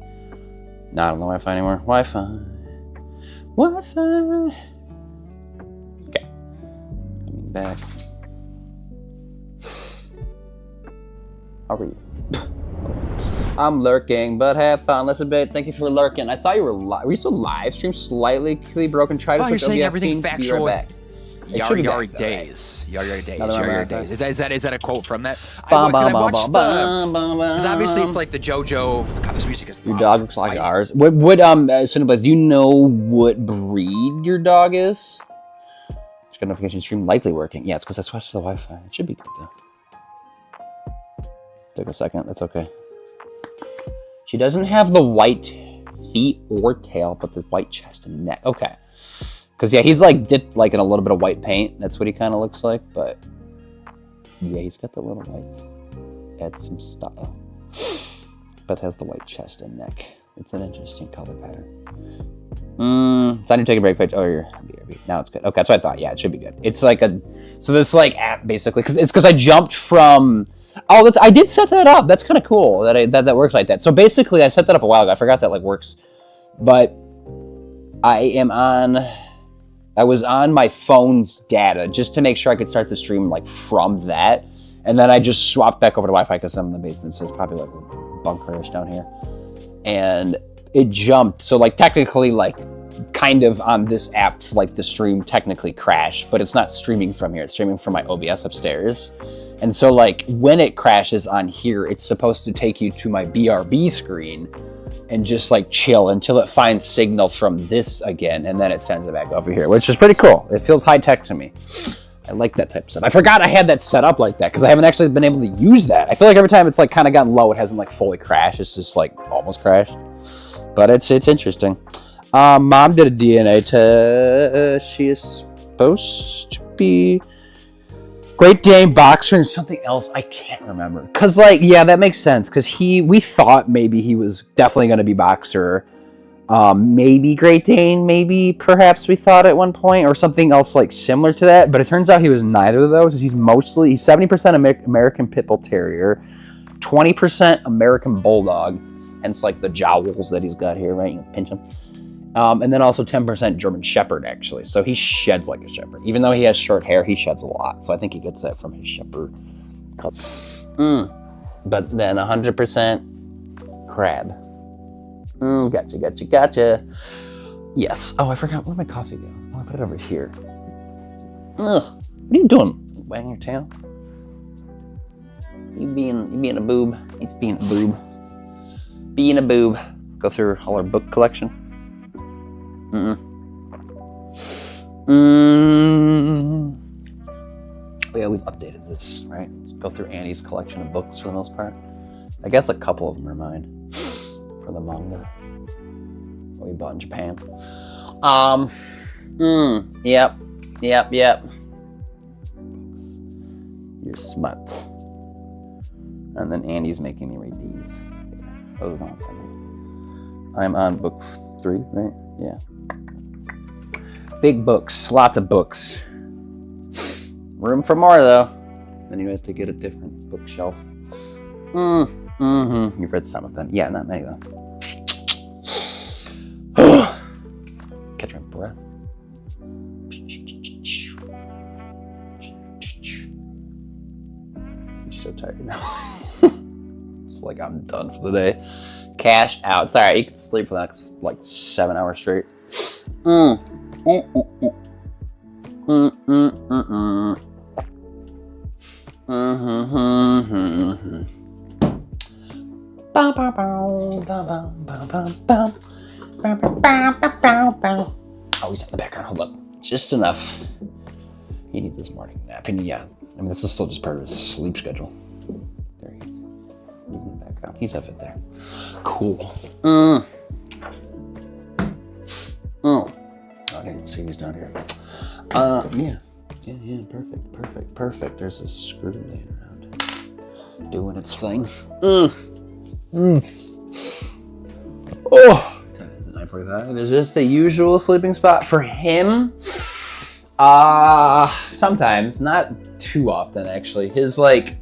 not on the Wi-Fi anymore. Wi-Fi. Okay. Coming back. How are you? I'm lurking, but have fun. Listen, babe, thank you for lurking. I saw you were live. Were you still live stream? Slightly broken. Try to switch saying everything factual. Right back. Yar days. Is that a quote from that? Because obviously it's like the JoJo. God, this music is your dog looks like ours. What Cineblaze, do you know what breed your dog is? Got notification stream likely working. Yeah, it's because I switched to the Wi-Fi. It should be good though. Took a second. That's okay. She doesn't have the white feet or tail, but the white chest and neck. Okay. Because, yeah, he's, like, dipped, like, in a little bit of white paint. That's what he kind of looks like, but... Yeah, he's got the little white... Adds some style. But has the white chest and neck. It's an interesting color pattern. It's time to take a break page. Oh, you're... Now it's good. Okay, that's what I thought. Yeah, it should be good. It's like a... So this, like, app, basically... Because I jumped from... Oh, I did set that up. That's kind of cool that works like that. So basically, I set that up a while ago. I forgot that like works, but I was on my phone's data just to make sure I could start the stream like from that, and then I just swapped back over to Wi-Fi because I'm in the basement, so it's probably like bunkerish down here, and it jumped. So like technically, like kind of on this app, like the stream technically crashed, but it's not streaming from here. It's streaming from my OBS upstairs. And so, like, when it crashes on here, it's supposed to take you to my BRB screen and just, like, chill until it finds signal from this again, and then it sends it back over here, which is pretty cool. It feels high-tech to me. I like that type of stuff. I forgot I had that set up like that, because I haven't actually been able to use that. I feel like every time it's, like, kind of gotten low, it hasn't, like, fully crashed. It's just, like, almost crashed. But it's interesting. Mom did a DNA test. She is supposed to be... Great Dane boxer and something else I can't remember. Cause like, yeah, that makes sense. Cause we thought maybe he was definitely going to be boxer. Maybe Great Dane, maybe perhaps we thought at one point, or something else like similar to that. But it turns out he was neither of those. He's 70% American Pit Bull Terrier, 20% American Bulldog, hence like the jowls that he's got here, right? You can pinch him. And then also 10% German Shepherd, actually. So he sheds like a shepherd. Even though he has short hair, he sheds a lot. So I think he gets that from his shepherd. But then 100% crab. Gotcha. Yes. Oh, I forgot. Where'd my coffee go? Oh, I put it over here. Ugh. What are you doing? Wagging your tail? You being a boob. He's being a boob. Being a boob. Go through all our book collection. Oh, yeah, we've updated this, right? Let's go through Annie's collection of books for the most part. I guess a couple of them are mine for the manga that we bought in Japan. Yep. You're smut. And then Annie's making me read these. Those are the ones I read. I'm on book 3, right? Yeah. Big books, lots of books. Room for more though. Then you have to get a different bookshelf. You've read some of them. Yeah, not many though. Catch my breath. I'm so tired now. It's like I'm done for the day. Cashed out. It's alright, you can sleep for the next like 7 hours straight. Oh, he's in the background. Hold up. Just enough. He needs this morning nap. And yeah, I mean, this is still just part of his sleep schedule. There he is. He's in the background. He's up it there. Cool. Oh, I didn't see he's down here. Yeah, perfect. There's a screw laying around, doing its thing. Oh, time is 9:45. Is this the usual sleeping spot for him? Sometimes, not too often actually. His like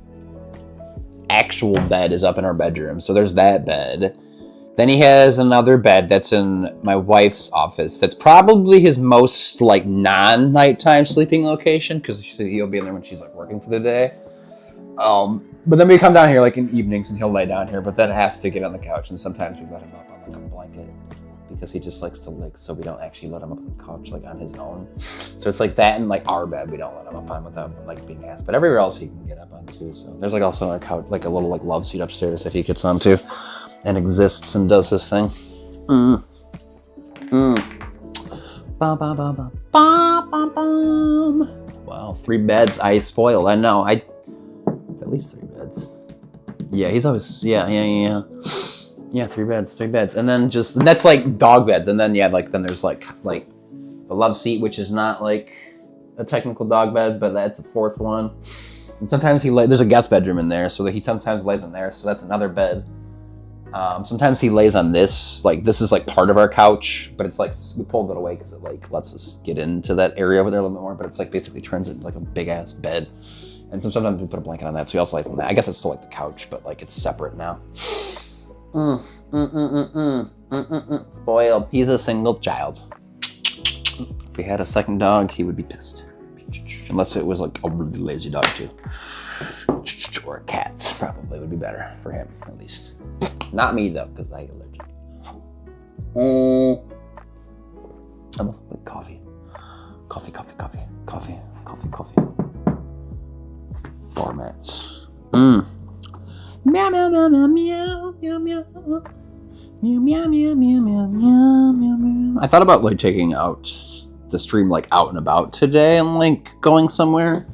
actual bed is up in our bedroom, so there's that bed. Then he has another bed that's in my wife's office. That's probably his most like non-nighttime sleeping location because he'll be in there when she's like working for the day. But then we come down here like in evenings and he'll lay down here, but then has to get on the couch, and sometimes we let him up on like a blanket because he just likes to lick, so we don't actually let him up on the couch like on his own. So it's like that and like our bed we don't let him up on without like being asked. But everywhere else he can get up on too. So there's like also on our couch like a little like love seat upstairs if he gets on too. And exists and does his thing. Wow, 3 beds. I spoiled. I know. It's at least 3 beds. Yeah, he's always. Yeah. Yeah, 3 beds. And then and that's like dog beds. And then then there's like the love seat, which is not like a technical dog bed, but that's a 4th one. And sometimes there's a guest bedroom in there, so that he sometimes lays in there. So that's another bed. Sometimes he lays on this, like this is like part of our couch, but it's like we pulled it away because it like lets us get into that area over there a little bit more, but it's like basically turns into like a big ass bed. And so sometimes we put a blanket on that, so he also lays on that. I guess it's still like the couch, but like it's separate now. Spoiled. He's a single child. If we had a second dog, he would be pissed. Unless it was like a really lazy dog too. Or a cat probably would be better for him, at least. Not me though, because I get allergic. I almost like coffee. Coffee. Doormats. Meow meow meow meow meow meow meow meow meow meow meow meow meow. I thought about like taking out the stream like out and about today and like going somewhere.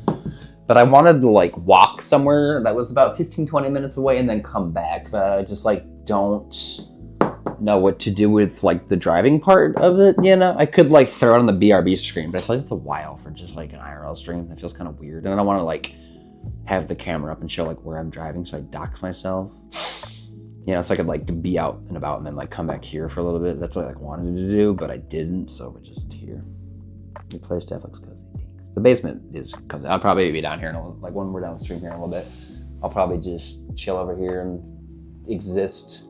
But I wanted to like walk somewhere that was about 15-20 minutes away and then come back. But I just like don't know what to do with like the driving part of it, you know? I could like throw it on the BRB stream, but I feel like it's a while for just like an IRL stream. That feels kind of weird. And I don't want to like have the camera up and show like where I'm driving, so I dox myself. You know, so I could like be out and about and then like come back here for a little bit. That's what I like wanted to do, but I didn't, so we're just here. Your play staff looks cozy. The basement is cozy. I'll probably be down here like when we're down the stream here in a little bit. I'll probably just chill over here and exist.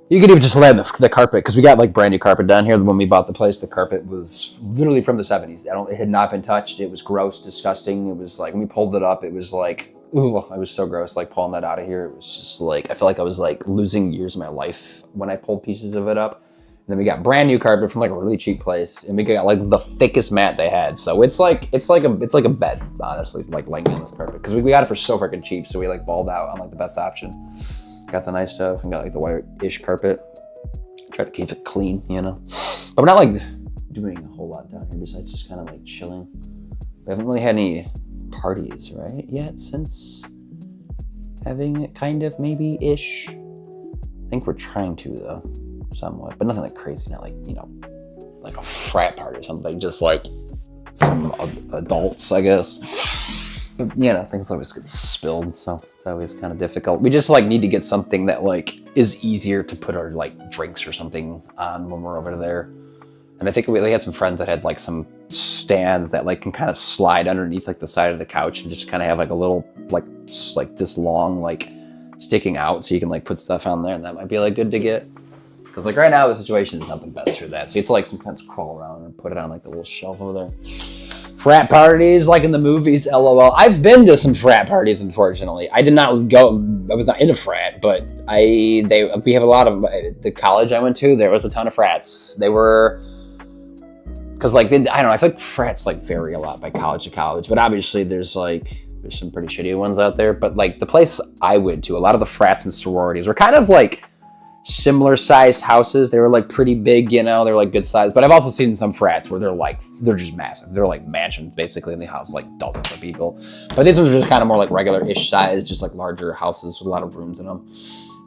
You could even just lay on the carpet because we got like brand new carpet down here. When we bought the place, the carpet was literally from the 70s. It had not been touched. It was gross, disgusting. It was like when we pulled it up, it was like, ooh, it was so gross. Like pulling that out of here, it was just like I felt like I was like losing years of my life when I pulled pieces of it up. And then we got brand new carpet from like a really cheap place, and we got like the thickest mat they had. So it's like a bed, honestly, like laying on this carpet because we got it for so freaking cheap. So we like balled out on like the best option. Got the nice stuff and got like the white-ish carpet. Try to keep it clean, you know. But we're not like doing a whole lot down here besides just kind of like chilling. We haven't really had any parties, right, yet since having it kind of maybe-ish. I think we're trying to though. Somewhat, but nothing like crazy, not like, you know, like a frat party or something, just like some adults, I guess. But, you know, things always get spilled, so it's always kind of difficult. We just like need to get something that like is easier to put our like drinks or something on when we're over there. And I think we had some friends that had like some stands that like can kind of slide underneath like the side of the couch and just kind of have like a little like this long like sticking out, so you can like put stuff on there, and that might be like good to get. Because like right now the situation is not the best for that, so you have to like sometimes crawl around and put it on like the little shelf over there. Frat parties, like in the movies, LOL. I've been to some frat parties, unfortunately. I did not go. I was not in a frat, but we have a lot of the college I went to. There was a ton of frats. They were. Because, like, I don't know, I feel like frats, like, vary a lot by college to college. But obviously, there's some pretty shitty ones out there. But, like, the place I went to, a lot of the frats and sororities were kind of, like, similar-sized houses. They were, like, pretty big, you know? They're, like, good size. But I've also seen some frats where they're just massive. They're, like, mansions, basically, and they house, like, dozens of people. But these ones are just kind of more, like, regular-ish size, just, like, larger houses with a lot of rooms in them.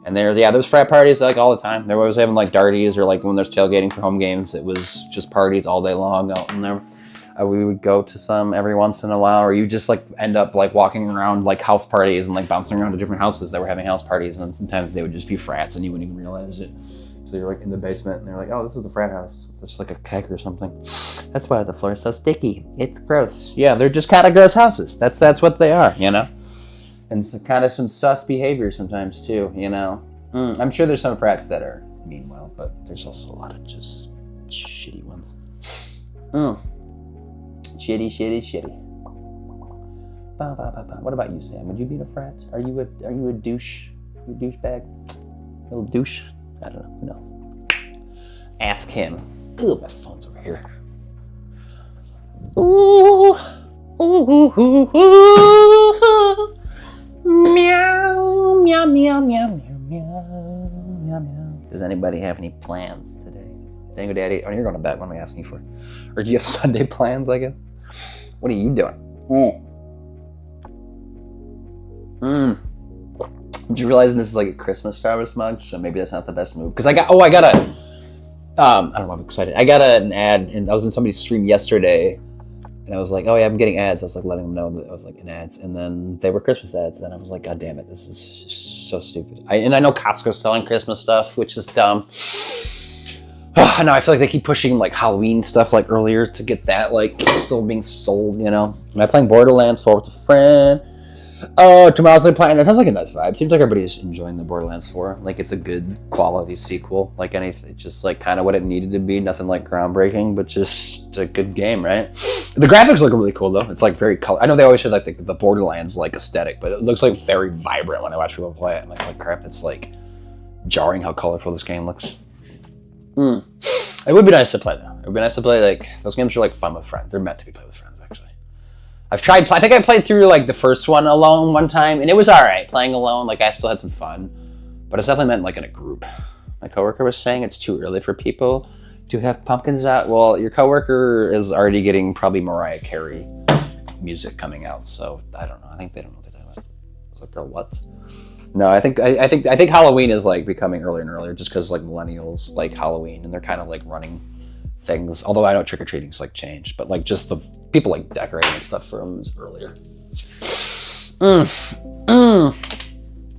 And there's frat parties like all the time. They're always having like darties, or like when there's tailgating for home games, it was just parties all day long out in there. We would go to some every once in a while, or you just like end up like walking around like house parties and like bouncing around to different houses that were having house parties, and sometimes they would just be frats and you wouldn't even realize it. So you're like in the basement and they're like, oh, this is a frat house. It's like a keg or something. That's why the floor is so sticky. It's gross. Yeah, they're just kind of gross houses. That's what they are, you know? And kind of some sus behavior sometimes too, you know. I'm sure there's some frats that are meanwhile, but there's also a lot of just shitty ones. Shitty. What about you, Sam? Would you be in a frat? Are you a douche? You a douchebag? Little douche? I don't know. Who knows? Ask him. Ooh, my phone's over here. Ooh. Meow, meow, meow, meow, meow, meow, meow, meow. Does anybody have any plans today? Dango Daddy, you're going to bed. What am I asking for? Or do you have Sunday plans, I guess? What are you doing? Did you realize this is like a Christmas Starbucks mug? So maybe that's not the best move. Because I got a, I don't know, I'm excited. I got an ad, and I was in somebody's stream yesterday. And I was like, oh yeah, I'm getting ads. I was like letting them know that I was like in ads. And then they were Christmas ads. And I was like, God damn it, this is just so stupid. I know Costco's selling Christmas stuff, which is dumb. No, I feel like they keep pushing like Halloween stuff like earlier to get that like still being sold, you know. Am I playing Borderlands 4 with a friend? Oh, tomorrow's like playing. That sounds like a nice vibe. Seems like everybody's enjoying the Borderlands 4. Like it's a good quality sequel. Like anything, just like kind of what it needed to be. Nothing like groundbreaking, but just a good game, right? The graphics look really cool though. It's like very color. I know they always show like the Borderlands like aesthetic, but it looks like very vibrant when I watch people play it. I'm like, oh crap, it's like jarring how colorful this game looks. It would be nice to play though. It would be nice to play like those games are like fun with friends. They're meant to be played with friends actually. I think I played through like the first one alone one time, and it was alright playing alone. Like I still had some fun, but it's definitely meant like in a group. My coworker was saying it's too early for people to have pumpkins out. Well, your coworker is already getting probably Mariah Carey music coming out, so I don't know. I think they don't know what they're doing. I was like, girl, what? No, I think Halloween is like becoming earlier and earlier just because like millennials like Halloween and they're kind of like running things. Although I know trick or treating's like changed, but like just the people like decorating and stuff for them is earlier.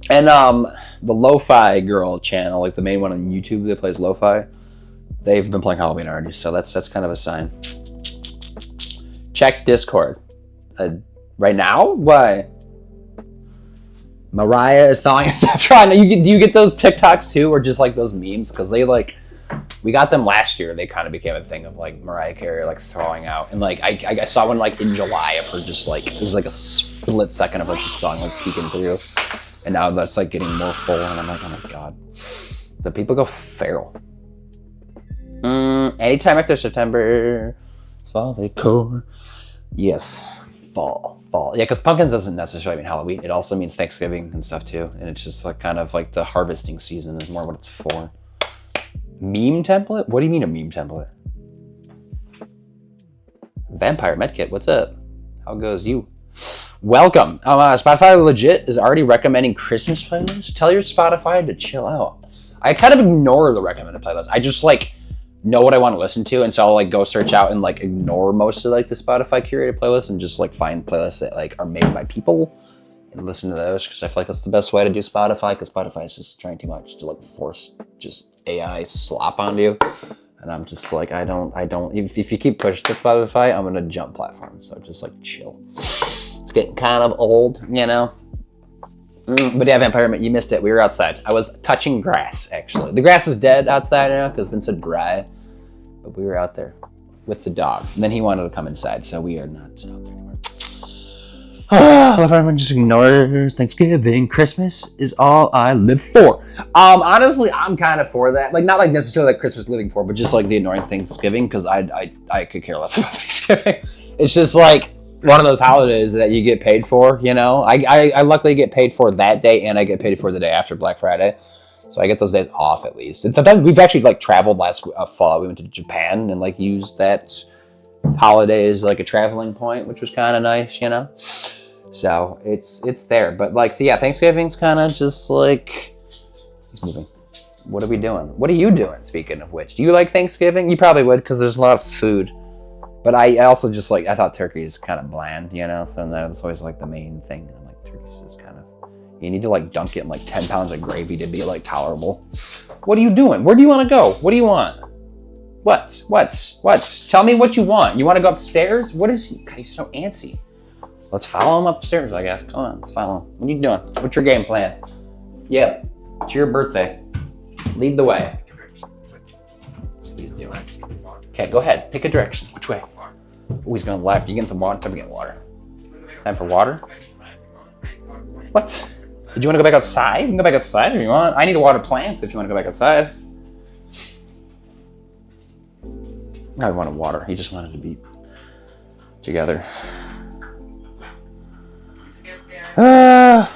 And the Lo-Fi Girl channel, like the main one on YouTube that plays Lo-Fi, they've been playing Halloween already, so that's kind of a sign. Check Discord. Right now? Why? Mariah is thawing herself trying. Do you get those TikToks too, or just like those memes? Because they like, we got them last year. They kind of became a thing of like Mariah Carey like thawing out, and like I saw one like in July of her just like it was like a split second of like the song like peeking through, and now that's like getting more full, and I'm like, oh my god, the people go feral. Anytime after September, fall decor. Yes, fall. Yeah, because pumpkins doesn't necessarily mean Halloween. It also means Thanksgiving and stuff too. And it's just like kind of like the harvesting season is more what it's for. Meme template? What do you mean a meme template? Vampire Medkit, what's up? How goes you? Welcome. Spotify legit is already recommending Christmas playlists. Tell your Spotify to chill out. I kind of ignore the recommended playlist. I just like know what I want to listen to, and so I'll like go search out and like ignore most of like the Spotify curated playlists and just like find playlists that like are made by people and listen to those, because I feel like that's the best way to do Spotify, because Spotify is just trying too much to like force just AI slop onto you. And I'm just like, I don't, if you keep pushing the Spotify, I'm gonna jump platforms. So just like chill. It's getting kind of old, you know? But yeah, Vampire, you missed it. We were outside. I was touching grass, actually. The grass is dead outside now because it's been so dry. But we were out there with the dog. And then he wanted to come inside, so we are not out there anymore. I love how everyone just ignores Thanksgiving. Christmas is all I live for. Honestly, I'm kind of for that. Like, not like necessarily like Christmas living for, but just like the ignoring Thanksgiving, because I could care less about Thanksgiving. It's just like one of those holidays that you get paid for, you know? I luckily get paid for that day, and I get paid for the day after Black Friday. So I get those days off at least. And sometimes we've actually like traveled last fall. We went to Japan and like used that holiday as like a traveling point, which was kind of nice, you know? So it's there. But like, yeah, Thanksgiving's kind of just like, it's moving. What are we doing? What are you doing, speaking of which? Do you like Thanksgiving? You probably would, because there's a lot of food. But I also just like, I thought turkey is kind of bland, you know? So that's always like the main thing. I'm like, turkey's just kind of, you need to like dunk it in like 10 pounds of gravy to be like tolerable. What are you doing? Where do you want to go? What do you want? What? Tell me what you want. You want to go upstairs? What is he? God, he's so antsy. Let's follow him upstairs, I guess. Come on, let's follow him. What are you doing? What's your game plan? Yeah, it's your birthday. Lead the way. That's what he's doing. Okay, go ahead. Pick a direction. Which way? Oh, he's going left. You getting some water? Time to get water. Time for water? What? Did you want to go back outside? You can go back outside if you want. I need to water plants if you want to go back outside. I wanted water. He just wanted to be together. But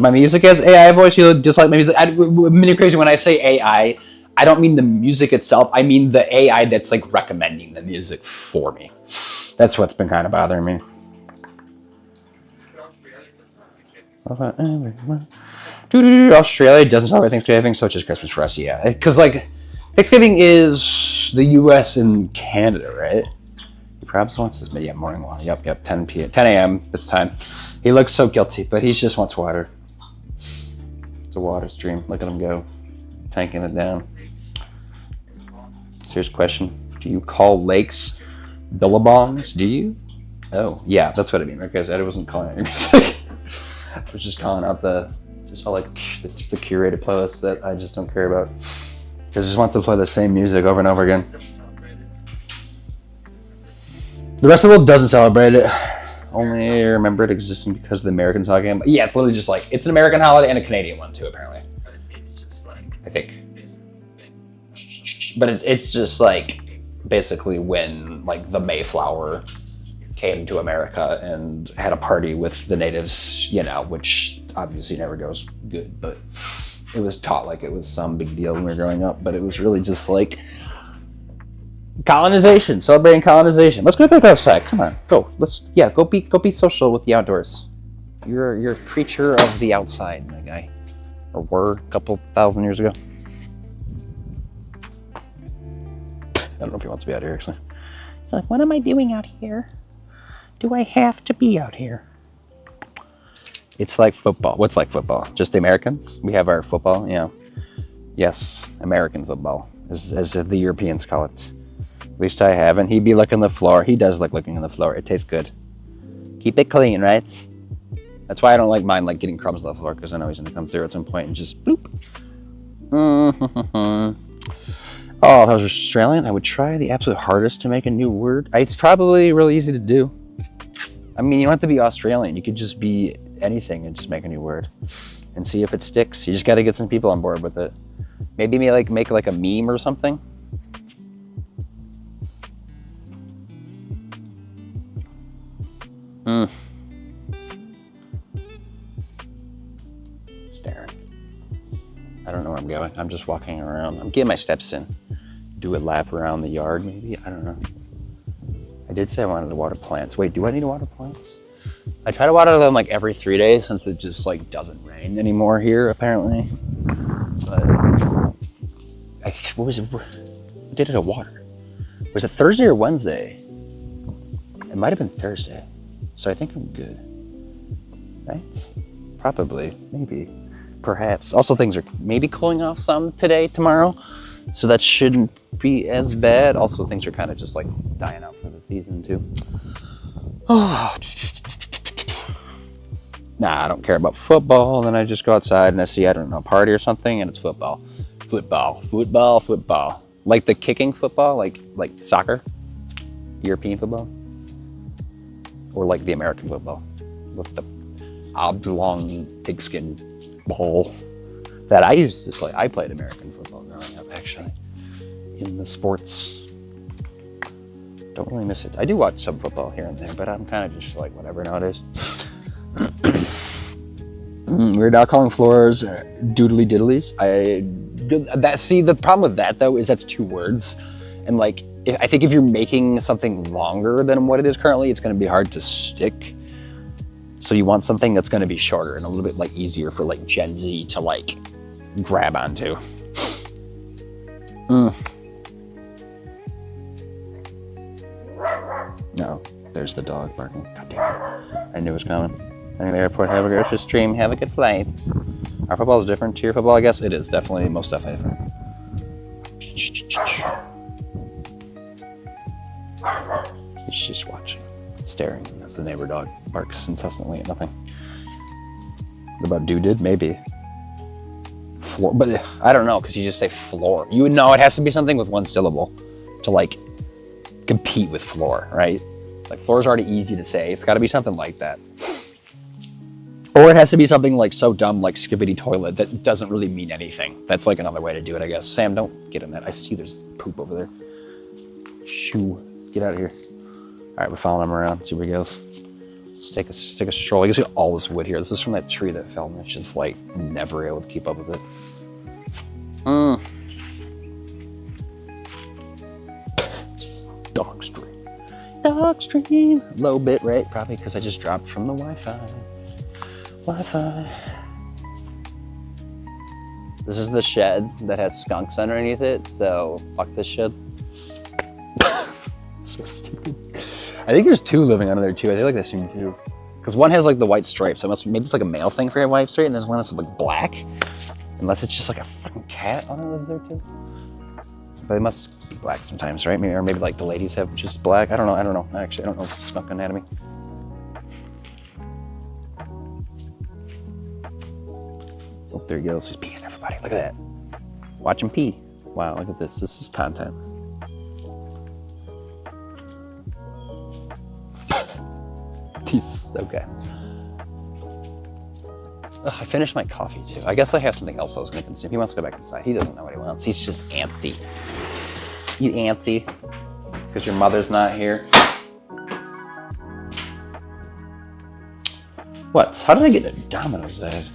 my music has AI voice. You just like my music. Mini crazy when I say AI, I don't mean the music itself. I mean the AI that's like recommending the music for me. That's what's been kind of bothering me. Australia doesn't celebrate Thanksgiving, so it's just Christmas for us. Yeah, because like Thanksgiving is the U.S. and Canada, right? Perhaps wants this, yeah, morning water. Yep, 10 a.m. It's time. He looks so guilty, but he just wants water. It's a water stream. Look at him go, tanking it down. Serious question: do you call lakes billabongs? Do you? Oh, yeah, that's what I mean. Okay, I wasn't calling it music. I was just calling out just all like the curated playlists that I just don't care about. Because just wants to play the same music over and over again. The rest of the world doesn't celebrate it. Only remember it existing because the Americans talking about. Yeah, it's literally just like, it's an American holiday and a Canadian one too, apparently. I think. But it's just like, basically when like the Mayflower came to America and had a party with the natives, you know, which obviously never goes good, but it was taught like it was some big deal when we were growing up, but it was really just like, colonization, celebrating colonization. Let's go back outside. Come on, go. Go be social with the outdoors. You're a creature of the outside, my guy. Or were a couple thousand years ago. I don't know if he wants to be out here actually. He's like, what am I doing out here? Do I have to be out here? It's like football. What's like football? Just the Americans? We have our football, yeah. Yes, American football, as the Europeans call it. At least I haven't. He'd be licking the floor. He does like licking on the floor. It tastes good. Keep it clean, right? That's why I don't like mine like getting crumbs on the floor, because I know he's gonna come through at some point and just bloop. Oh, if I was Australian, I would try the absolute hardest to make a new word. It's probably really easy to do. I mean, you don't have to be Australian. You could just be anything and just make a new word and see if it sticks. You just got to get some people on board with it. Maybe make like a meme or something. Staring. I don't know where I'm going. I'm just walking around. I'm getting my steps in. Do a lap around the yard, maybe? I don't know. I did say I wanted to water plants. Wait, do I need to water plants? I try to water them like every 3 days since it just like doesn't rain anymore here, apparently. But what was it? I did it at water. Was it Thursday or Wednesday? It might have been Thursday. So I think I'm good. Right? Probably. Maybe. Perhaps. Also, things are maybe cooling off some today, tomorrow. So that shouldn't be as bad. Also, things are kind of just like dying out for the season too. Oh. Nah, I don't care about football. Then I just go outside and I see, I don't know, a party or something, and it's football. Football. Like the kicking football, like soccer, European football, or like the American football with the oblong pigskin ball that I used to play. I played American football growing up, actually, in the sports. Don't really miss it. I do watch some football here and there, but I'm kind of just like whatever nowadays. We're now calling floors doodly diddlies. See, the problem with that though is that's 2 words, and like I think if you're making something longer than what it is currently, it's going to be hard to stick. So you want something that's going to be shorter and a little bit like easier for like Gen Z to like grab onto. No, there's the dog barking. God damn it. I knew it was coming. At the airport, have a good stream, have a good flight. Our football is different to your football, I guess. It is definitely, most definitely different. He's just watching, staring. That's the neighbor dog. Barks incessantly at nothing. What about did? Maybe. Floor, but I don't know, because you just say floor. You would know it has to be something with 1 syllable to like compete with floor, right? Like floor is already easy to say. It's got to be something like that. Or it has to be something like so dumb like skibbity toilet that doesn't really mean anything. That's like another way to do it, I guess. Sam, don't get in that. I see there's poop over there. Shoo. Get out of here. All right, we're following him around. See where he goes. Let's take a stroll. You can see all this wood here. This is from that tree that fell, and it's just like never able to keep up with it. Just dog stream. Dog stream. Low bit rate, probably because I just dropped from the Wi-Fi. This is the shed that has skunks underneath it, so fuck this shed. So stupid. I think there's 2 living under there too. I feel like I've seen 2. Because one has like the white stripe, so maybe it's like a male thing for a white stripe, and there's one that's like black. Unless it's just like a fucking cat on it lives there too. But they must be black sometimes, right? Or maybe like the ladies have just black. I don't know. Actually, I don't know skunk anatomy. Oh, there he goes. He's peeing everybody. Look at that. Watch him pee. Wow, look at this. This is content. He's okay. Ugh, I finished my coffee too. I guess I have something else I was going to consume. He wants to go back inside. He doesn't know what he wants. He's just antsy. You antsy? Because your mother's not here? What? How did I get a Domino's ad?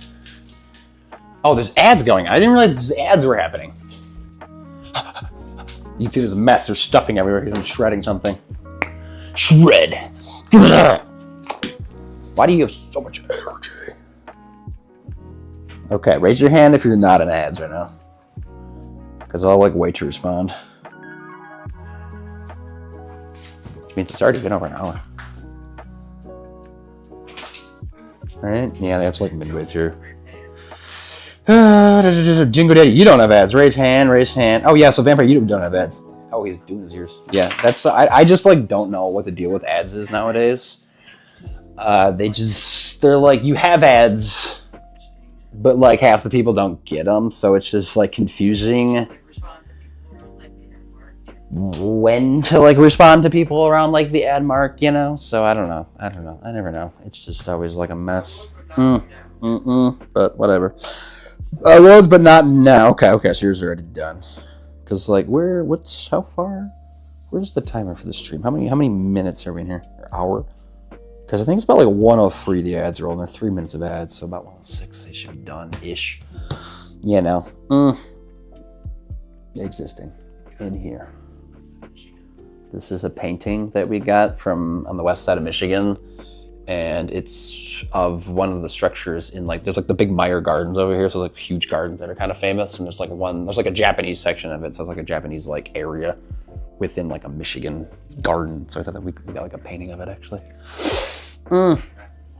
Oh, there's ads going on. I didn't realize these ads were happening. You can see there's a mess. There's stuffing everywhere. He's shredding something. Shred. Why do you have so much energy? Okay, raise your hand if you're not in ads right now. Because I'll like wait to respond. Which means it's already been over an hour. Alright, yeah, that's like midway through. Jingo Daddy, you don't have ads. Raise hand. Oh yeah, so Vampire, you don't have ads. Oh, he's doing his ears. Yeah, that's, I just like don't know what the deal with ads is nowadays. They're like, you have ads, but like half the people don't get them, so it's just like confusing when to like respond to people around like the ad mark, you know? So I don't know. I never know. It's just always like a mess. But whatever. Those, but not now. Okay, so yours are already done. Because like, how far? Where's the timer for the stream? How many minutes are we in here? Or hour? Because I think it's about like 1:03 the ads roll, and they're 3 minutes of ads, so about 1:06 they should be done-ish. You know. Existing in here. This is a painting that we got from on the west side of Michigan, and it's of one of the structures in like, there's like the big Meyer Gardens over here, so like huge gardens that are kind of famous, and there's like a Japanese section of it, so it's like a Japanese like area within like a Michigan garden, so I thought that we got like a painting of it actually. And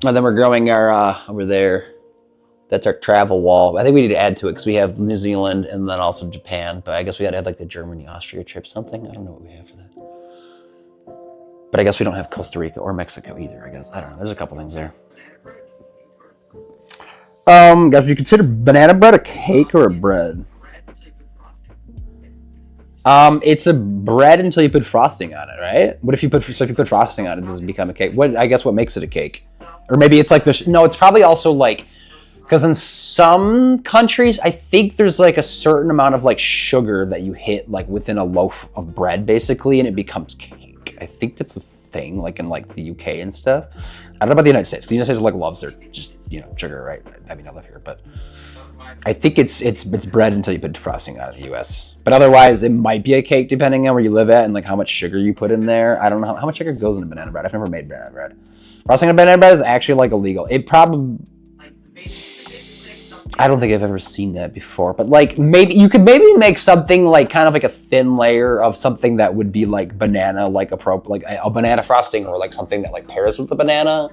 then we're growing our, over there, That's our travel wall. I think we need to add to it because we have New Zealand and then also Japan. But I guess we got to add like the Germany, Austria trip, something. I don't know what we have for that. But I guess we don't have Costa Rica or Mexico either, I guess. I don't know. There's a couple things there. Guys, would you consider banana bread a cake or a bread? It's a bread until you put frosting on it, right? What if you put frosting on it, does it become a cake? What makes it a cake? Or maybe it's like this. No, it's probably also like, because in some countries, I think there's like a certain amount of like sugar that you hit like within a loaf of bread, basically, and it becomes cake. I think that's a thing, like in like the UK and stuff. I don't know about the United States, because the United States like loves their just sugar, right? I mean, I live here, but I think it's bread until you put frosting on it in the US. But otherwise, it might be a cake depending on where you live at and like how much sugar you put in there. I don't know how much sugar goes into banana bread. I've never made banana bread. Frosting on banana bread is actually like illegal. It probably, I don't think I've ever seen that before, but like maybe you could make something like kind of like a thin layer of something that would be like banana, like a banana frosting, or like something that like pairs with the banana.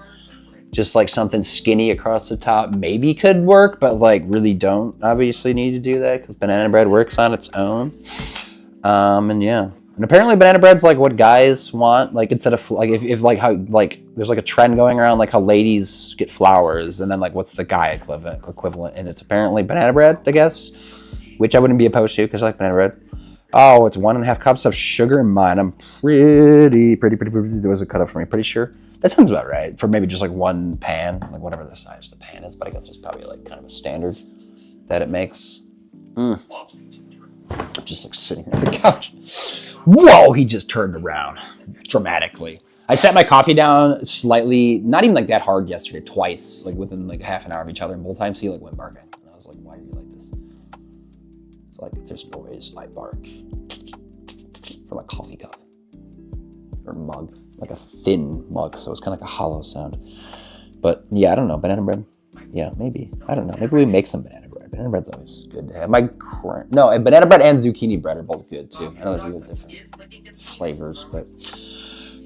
Just like something skinny across the top maybe could work, but like really don't obviously need to do that because banana bread works on its own. And yeah. And apparently banana bread's like what guys want, like instead of like if like how like there's like a trend going around like how ladies get flowers and then like what's the guy equivalent, and it's apparently banana bread, I guess, which I wouldn't be opposed to because I like banana bread. Oh, it's 1.5 cups of sugar in mine. I'm pretty there was a cut up for me, pretty sure. That sounds about right for maybe just like one pan, like whatever the size of the pan is, but I guess it's probably like kind of a standard that it makes. I'm just like sitting here on the couch. Whoa, he just turned around dramatically. I set my coffee down slightly, not even like that hard yesterday, twice, like within like half an hour of each other, and both times he like went barking. And I was like, why are you like this? It's like, if there's noise, I bark. From a coffee cup. Or mug. Like a thin mug, so it's kind of like a hollow sound. But yeah, I don't know, banana bread. Yeah, maybe. I don't know. Maybe we make some banana bread. Banana bread's always good to have. Banana bread and zucchini bread are both good too. I know there's a little different flavors, but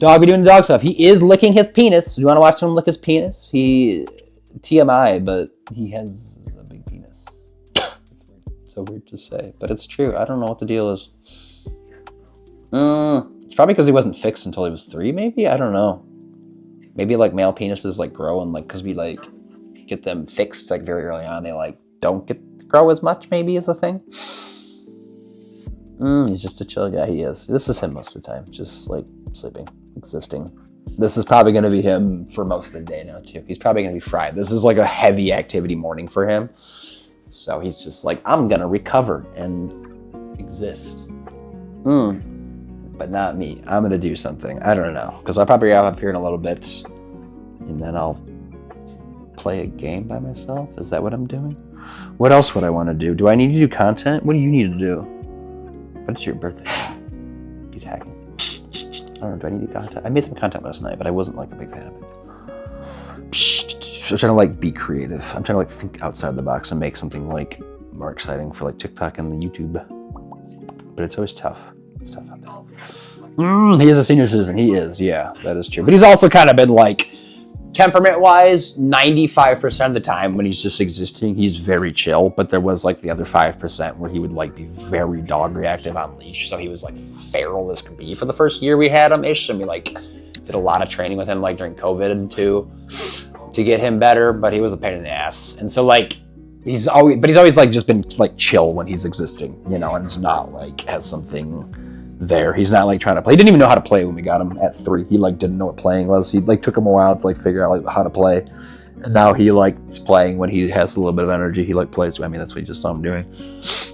dog be doing dog stuff. He is licking his penis. Do you want to watch him lick his penis? TMI, but he has a big penis. It's weird. So weird to say, but it's true. I don't know what the deal is. It's probably because he wasn't fixed until he was 3, maybe? I don't know. Maybe like male penises like grow and like because we like get them fixed like very early on, they like don't get to grow as much, maybe is a thing. He's just a chill guy, he is. This is him most of the time, just like sleeping, existing. This is probably going to be him for most of the day now too. He's probably going to be fried. This is like a heavy activity morning for him. So he's just like, I'm going to recover and exist. But not me. I'm gonna do something. I don't know, because I'll probably be up here in a little bit, and then I'll play a game by myself. Is that what I'm doing? What else would I want to do? Do I need to do content? What do you need to do? But it's your birthday. He's hacking. I don't know. Do I need to do content? I made some content last night, but I wasn't like a big fan of it. I'm trying to like be creative. I'm trying to like think outside the box and make something like more exciting for like TikTok and the YouTube. But it's always tough. It's tough out there. He is a senior citizen. He is. Yeah, that is true. But he's also kind of been like, temperament-wise, 95% of the time when he's just existing, he's very chill. But there was like the other 5% where he would like be very dog reactive on leash. So he was like feral as could be for the first year we had him ish. And we like did a lot of training with him like during COVID to get him better. But he was a pain in the ass. And so like he's always like just been like chill when he's existing, and it's not like has something there. He's not like trying to play. He didn't even know how to play when we got him at 3. He like didn't know what playing was. He like took him a while to like figure out like how to play. And now he like is playing when he has a little bit of energy. He like plays. I mean, that's what you just saw him doing.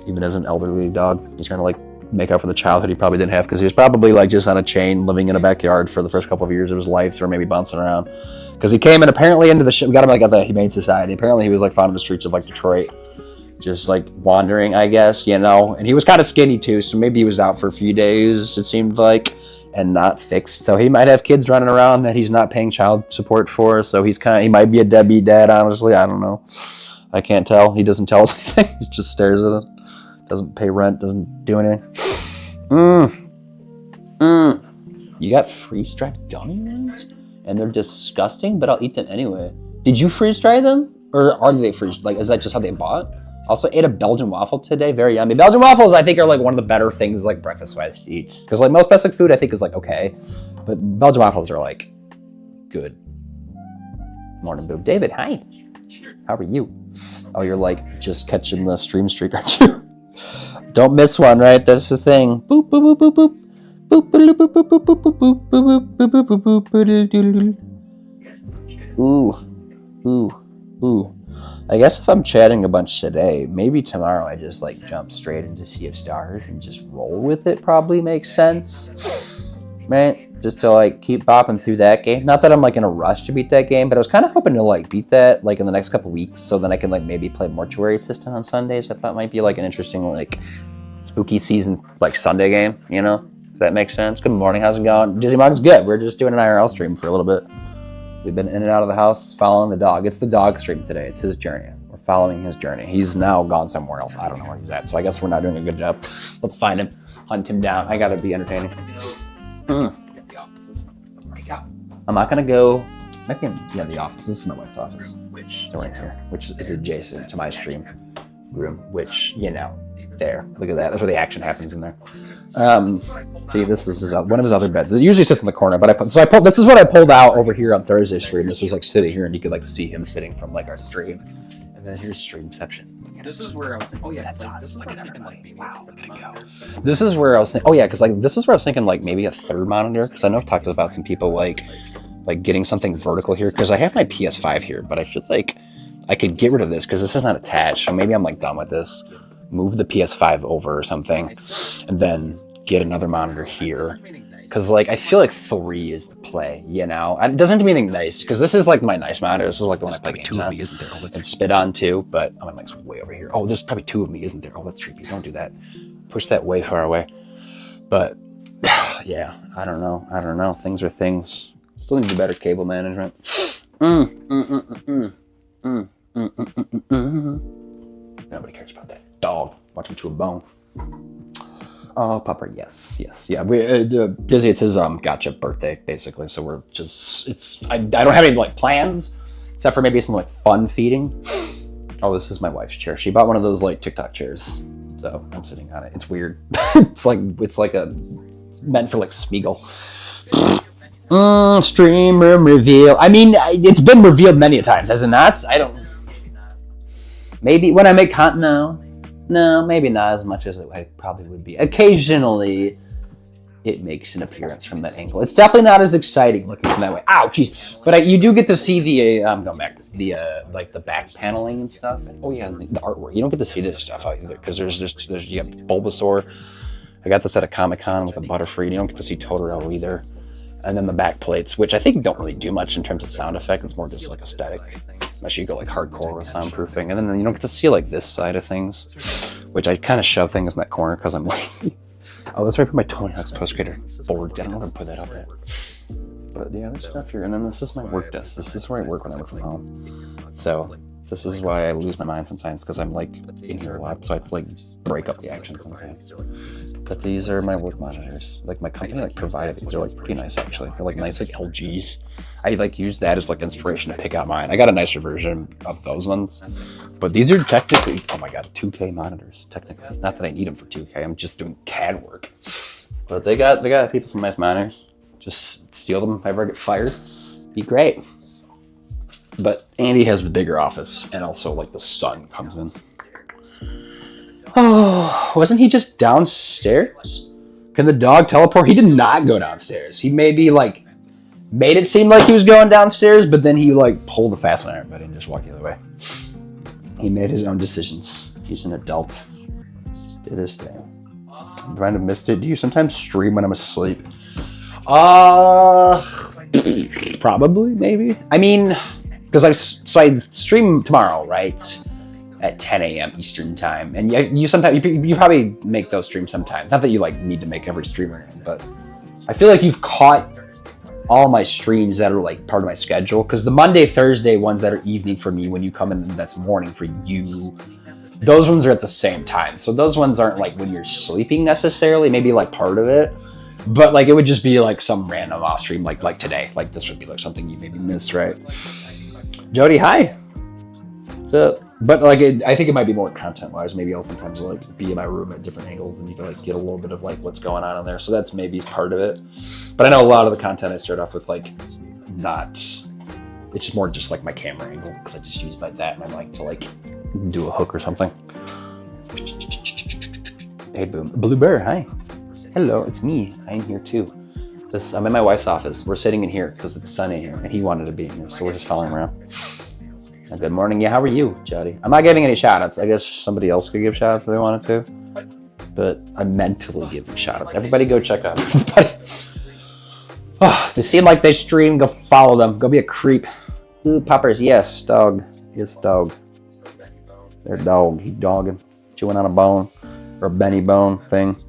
Even as an elderly dog, he's trying to like make up for the childhood he probably didn't have because he was probably like just on a chain living in a backyard for the first couple of years of his life, or maybe bouncing around. Because he came in apparently into the ship. We got him like at the Humane Society. Apparently he was like found in the streets of like Detroit, just like wandering, I guess, and he was kind of skinny too, so maybe he was out for a few days, it seemed like, and not fixed. So he might have kids running around that he's not paying child support for, so he might be a deadbeat dad, honestly. I don't know. I can't tell. He doesn't tell us anything. He just stares at it. Doesn't pay rent, doesn't do anything. You got freeze-dried gummy worms? And they're disgusting, but I'll eat them anyway. Did you freeze-dry them? Or are they freeze? Like, is that just how they bought? Also ate a Belgian waffle today. Very yummy. Belgian waffles, I think, are like one of the better things like breakfast-wise to eat. Because like most basic food, I think is like okay, but Belgian waffles are like good. Morning, Boob. David, hi. How are you? Oh, you're like just catching the stream streak, aren't you? Don't miss one, right? That's the thing. Boop boop boop boop boop. Boop boop boop boop boop boop boop boop boop boop boop boop. Ooh. I guess if I'm chatting a bunch today, maybe tomorrow I just like jump straight into Sea of Stars and just roll with it. Probably makes sense, right? Just to like keep bopping through that game. Not that I'm like in a rush to beat that game, but I was kind of hoping to like beat that like in the next couple weeks, so then I can like maybe play Mortuary Assistant on Sundays. I thought might be like an interesting like spooky season like Sunday game. You know, if that makes sense. Good morning, how's it going? Dizzy Mog's good. We're just doing an IRL stream for a little bit. We've been in and out of the house following the dog. It's the dog stream today. It's his journey. We're following his journey. He's now gone somewhere else. I don't know where he's at. So I guess we're not doing a good job. Let's find him, hunt him down. I gotta be entertaining. I'm not gonna go. Maybe the office. This is my wife's office. So right here, which is adjacent to my stream room. Which there. Look at that. That's where the action happens in there. See, this is one of his other beds. It usually sits in the corner, but this is what I pulled out over here on Thursday stream. This was like sitting here, and you could like see him sitting from like our stream. And then here's Streamception. This is where I was thinking. Oh yeah, this is like thinking like maybe This is where I was thinking. Oh yeah, because like this is where I was thinking like maybe a third monitor. Because I know I've talked about some people like getting something vertical here. Because I have my PS5 here, but I feel like I could get rid of this because this is not attached. So maybe I'm like done with this. Move the PS5 over or something, and then get another monitor here. Because like I feel like 3 is the play, It doesn't have to be anything nice, because this is like my nice monitor. This is like the one I play games on. Isn't there? And spit on too, but my mic's way over here. Oh, there's probably 2 of me, isn't there? Oh, that's creepy. Don't do that. Push that way far away. But yeah, I don't know. Things are things. Still need to do better cable management. Nobody cares about that. Dog watching to a bone. Oh, Pupper, yes, yeah. Dizzy, it's his gotcha birthday basically. So we're just I don't have any like plans except for maybe some like fun feeding. Oh, this is my wife's chair. She bought one of those like TikTok chairs, so I'm sitting on it. It's weird. it's meant for like Smeagol. Stream room reveal. I mean, it's been revealed many times, has it not? I don't. Maybe when I make content, no, maybe not as much as it probably would be. Occasionally, it makes an appearance from that angle. It's definitely not as exciting looking from that way. Ow, jeez. But you do get to see the going back to the like the back paneling and stuff. Oh yeah, the artwork. You don't get to see this stuff either because there's you got Bulbasaur. I got this at a Comic-Con with a Butterfree. You don't get to see Totoro either. And then the back plates, which I think don't really do much in terms of sound effect. It's more just like aesthetic. Unless you go like hardcore with soundproofing. And then you don't get to see like this side of things, which I kind of shove things in that corner because I'm lazy. Oh, that's where I put my Tony Hawk's Post Creator board. I don't know where to put that up there. But yeah, there's stuff here. And then this is my work desk. This is where I work when I work from home. So this is why I lose my mind sometimes, because I'm like in here a lot, so I like break up the action sometimes. But these are my work monitors. Like my company like provided these. They're like pretty nice actually. They're like nice like LGs. I like use that as like inspiration to pick out mine. I got a nicer version of those ones, but these are technically, oh my god, 2K monitors technically. Not that I need them for 2K. I'm just doing CAD work. But they got people some nice monitors. Just steal them if I ever get fired. Be great. But Andy has the bigger office, and also like the sun comes in. Oh, wasn't he just downstairs? Can the dog teleport? He did not go downstairs. He maybe like made it seem like he was going downstairs, but then he like pulled a fast one on everybody and just walked the other way. He made his own decisions. He's an adult. To this day. I might have missed it. Do you sometimes stream when I'm asleep? Probably, maybe. I mean, because I stream tomorrow, right? At 10 a.m. Eastern time, and you sometimes you probably make those streams sometimes. Not that you like need to make every stream or anything, but I feel like you've caught all my streams that are like part of my schedule. Because the Monday, Thursday ones that are evening for me, when you come in, that's morning for you. Those ones are at the same time, so those ones aren't like when you're sleeping necessarily. Maybe like part of it, but like it would just be like some random off stream, like today. Like this would be like something you maybe missed, right? Jody, hi. What's up? But like, I think it might be more content-wise. Maybe I'll sometimes like be in my room at different angles, and you can like get a little bit of like what's going on in there. So that's maybe part of it. But I know a lot of the content I start off with like not. It's just more just like my camera angle because I just use that, and I like to like do a hook or something. Hey, boom, Blue Bear, hi. Hello, it's me. I'm here too. I'm in my wife's office. We're sitting in here because it's sunny here, and he wanted to be in here, so we're just following around. Good morning. Yeah, how are you, Jody? I'm not giving any shout-outs. I guess somebody else could give shout-outs if they wanted to. But I'm mentally giving shout-outs. Everybody go check out everybody. Oh, they seem like they stream. Go follow them. Go be a creep. Ooh, poppers. Yes, dog. Yes, dog. Their dog. He's dogging. Chewing on a bone. Or a Benny bone thing.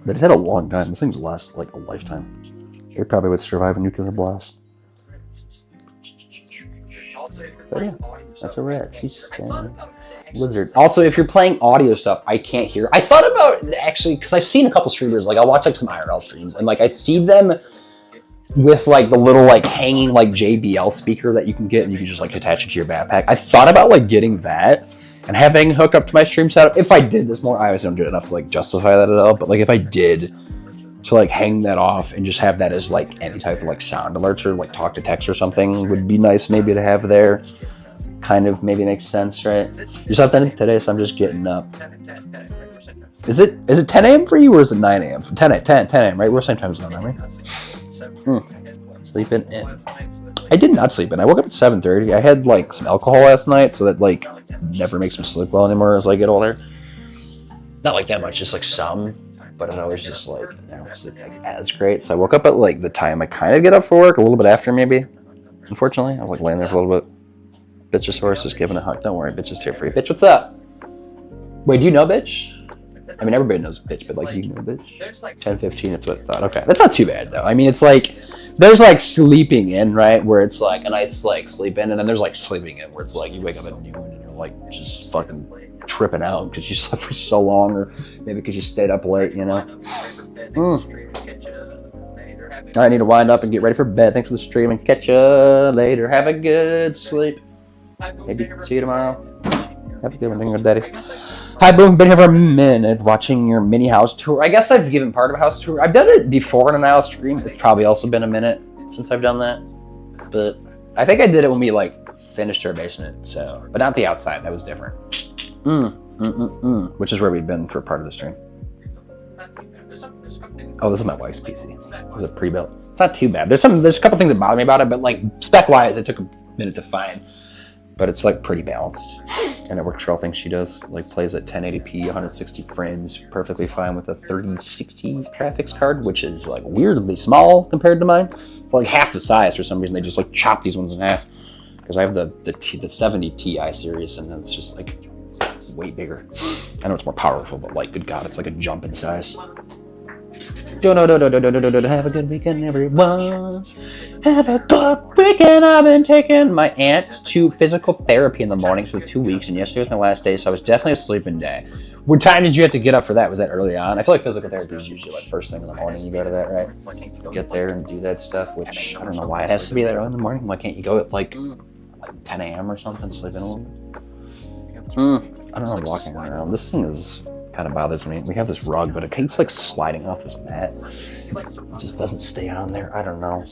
That's had a long time. This thing's last like a lifetime. It probably would survive a nuclear blast. But yeah, that's a rat. Lizard. Also, if you're playing audio stuff, I can't hear. I thought about actually, because I've seen a couple streamers, like I'll watch like some IRL streams, and like I see them with like the little like hanging like JBL speaker that you can get, and you can just like attach it to your backpack. I thought about like getting that and having it hooked up to my stream setup. If I did this more, I obviously don't do it enough to like justify that at all, but like if I did, to like hang that off and just have that as like any type of like sound alerts or like talk to text or something would be nice maybe to have there. Kind of maybe makes sense, right? You're something today, so I'm just getting up. Is it 10 a.m. for you or is it 9 a.m.? 10 a.m., right? We're same time zone, aren't we? Sleeping in. I did not sleep in. I woke up at 7:30. I had like some alcohol last night, so that like never makes me sleep well anymore as I get older. Not like that much, just like some. But it always just like, I don't sleep like as great. So I woke up at like the time I kind of get up for work, a little bit after maybe. Unfortunately, I was like laying there for a little bit. Bitchosaurus is giving a hug. Don't worry, bitch is here for you. Bitch, what's up? Wait, do you know bitch? I mean, everybody knows bitch, but like, do you know bitch? 10:15, that's what I thought. Okay, that's not too bad though. I mean, it's like, there's like sleeping in, right? Where it's like a nice like sleep in, and then there's like sleeping in where it's like you wake up at noon and you're like just fucking tripping out because you slept for so long, or maybe because you stayed up late, you know. I need to wind up and get ready for bed. Thanks for the stream and catch you later. Have a good sleep. Maybe see you tomorrow. Have a good one, Daddy. Hi, Boom. Been here for a minute watching your mini house tour. I guess I've given part of a house tour. I've done it before in an IRL stream. It's probably also been a minute since I've done that. But I think I did it when we like finished our basement. So, but not the outside. That was different. Which is where we've been for part of the stream. Oh, this is my wife's PC. It was a pre-built. It's not too bad. There's a couple things that bother me about it, but like spec-wise, it took a minute to find. But it's like pretty balanced, and it works for all things she does. Like plays at 1080p, 160 frames, perfectly fine with a 3060 graphics card, which is like weirdly small compared to mine. It's like half the size for some reason. They just like chop these ones in half. Because I have the 70 Ti series, and then it's just like way bigger. I know it's more powerful, but like, good God, it's like a jump in size. Have a good weekend, everyone. Have a good weekend. I've been taking my aunt to physical therapy in the mornings for 2 weeks, and yesterday was my last day, so I was definitely a sleeping day. What time did you have to get up for that? Was that early on? I feel like physical therapy is usually like first thing in the morning. You go to that, right? Get there and do that stuff, which I don't know why it has to be that early in the morning. Why can't you go at like 10 a.m. or something, sleep in a little bit? I don't know, I'm walking around. This thing is kind of bothers me. We have this rug, but it keeps like sliding off this mat. It just doesn't stay on there. I don't know.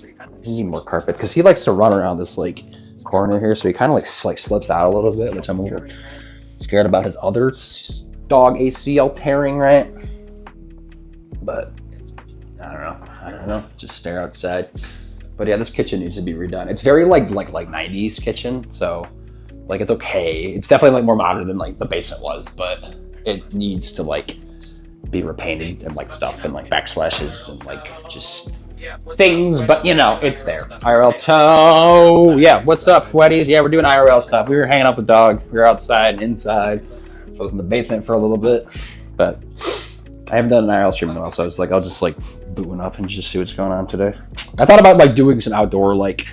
We need more carpet because he likes to run around this like corner here, so he kind of like slips out a little bit, which I'm a little scared about his other dog ACL tearing, right? But I don't know. Just stare outside. But yeah, this kitchen needs to be redone. It's very like 90s kitchen, so like it's okay. It's definitely like more modern than like the basement was, but it needs to like be repainted and like stuff and like backsplashes and like just things, but you know, it's there. IRL toe. Yeah, what's up, Fwetties? Yeah, we're doing IRL stuff. We were hanging out with the dog. We were outside and inside. I was in the basement for a little bit, but I haven't done an IRL stream in a while, so I was like, I'll just like boot one up and just see what's going on today. I thought about like doing some outdoor like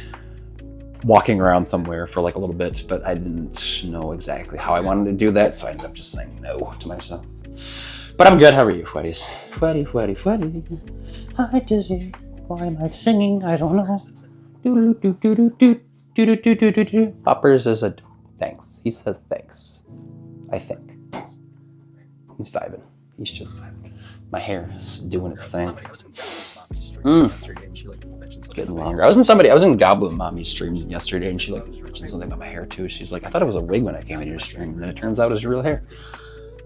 walking around somewhere for like a little bit, but I didn't know exactly how I wanted to do that, so I ended up just saying no to myself. But I'm good. How are you, Fwetties? Fwetty. Hi, Dizzy. Why am I singing? I don't know. Poppers is a thanks. He says thanks. I think. He's vibing. He's just vibing. My hair is doing its thing. It's getting longer. I was in Goblin Mommy's stream yesterday, and she like mentioned something about my hair too. She's like, I thought it was a wig when I came in your stream, and then it turns out it was real hair.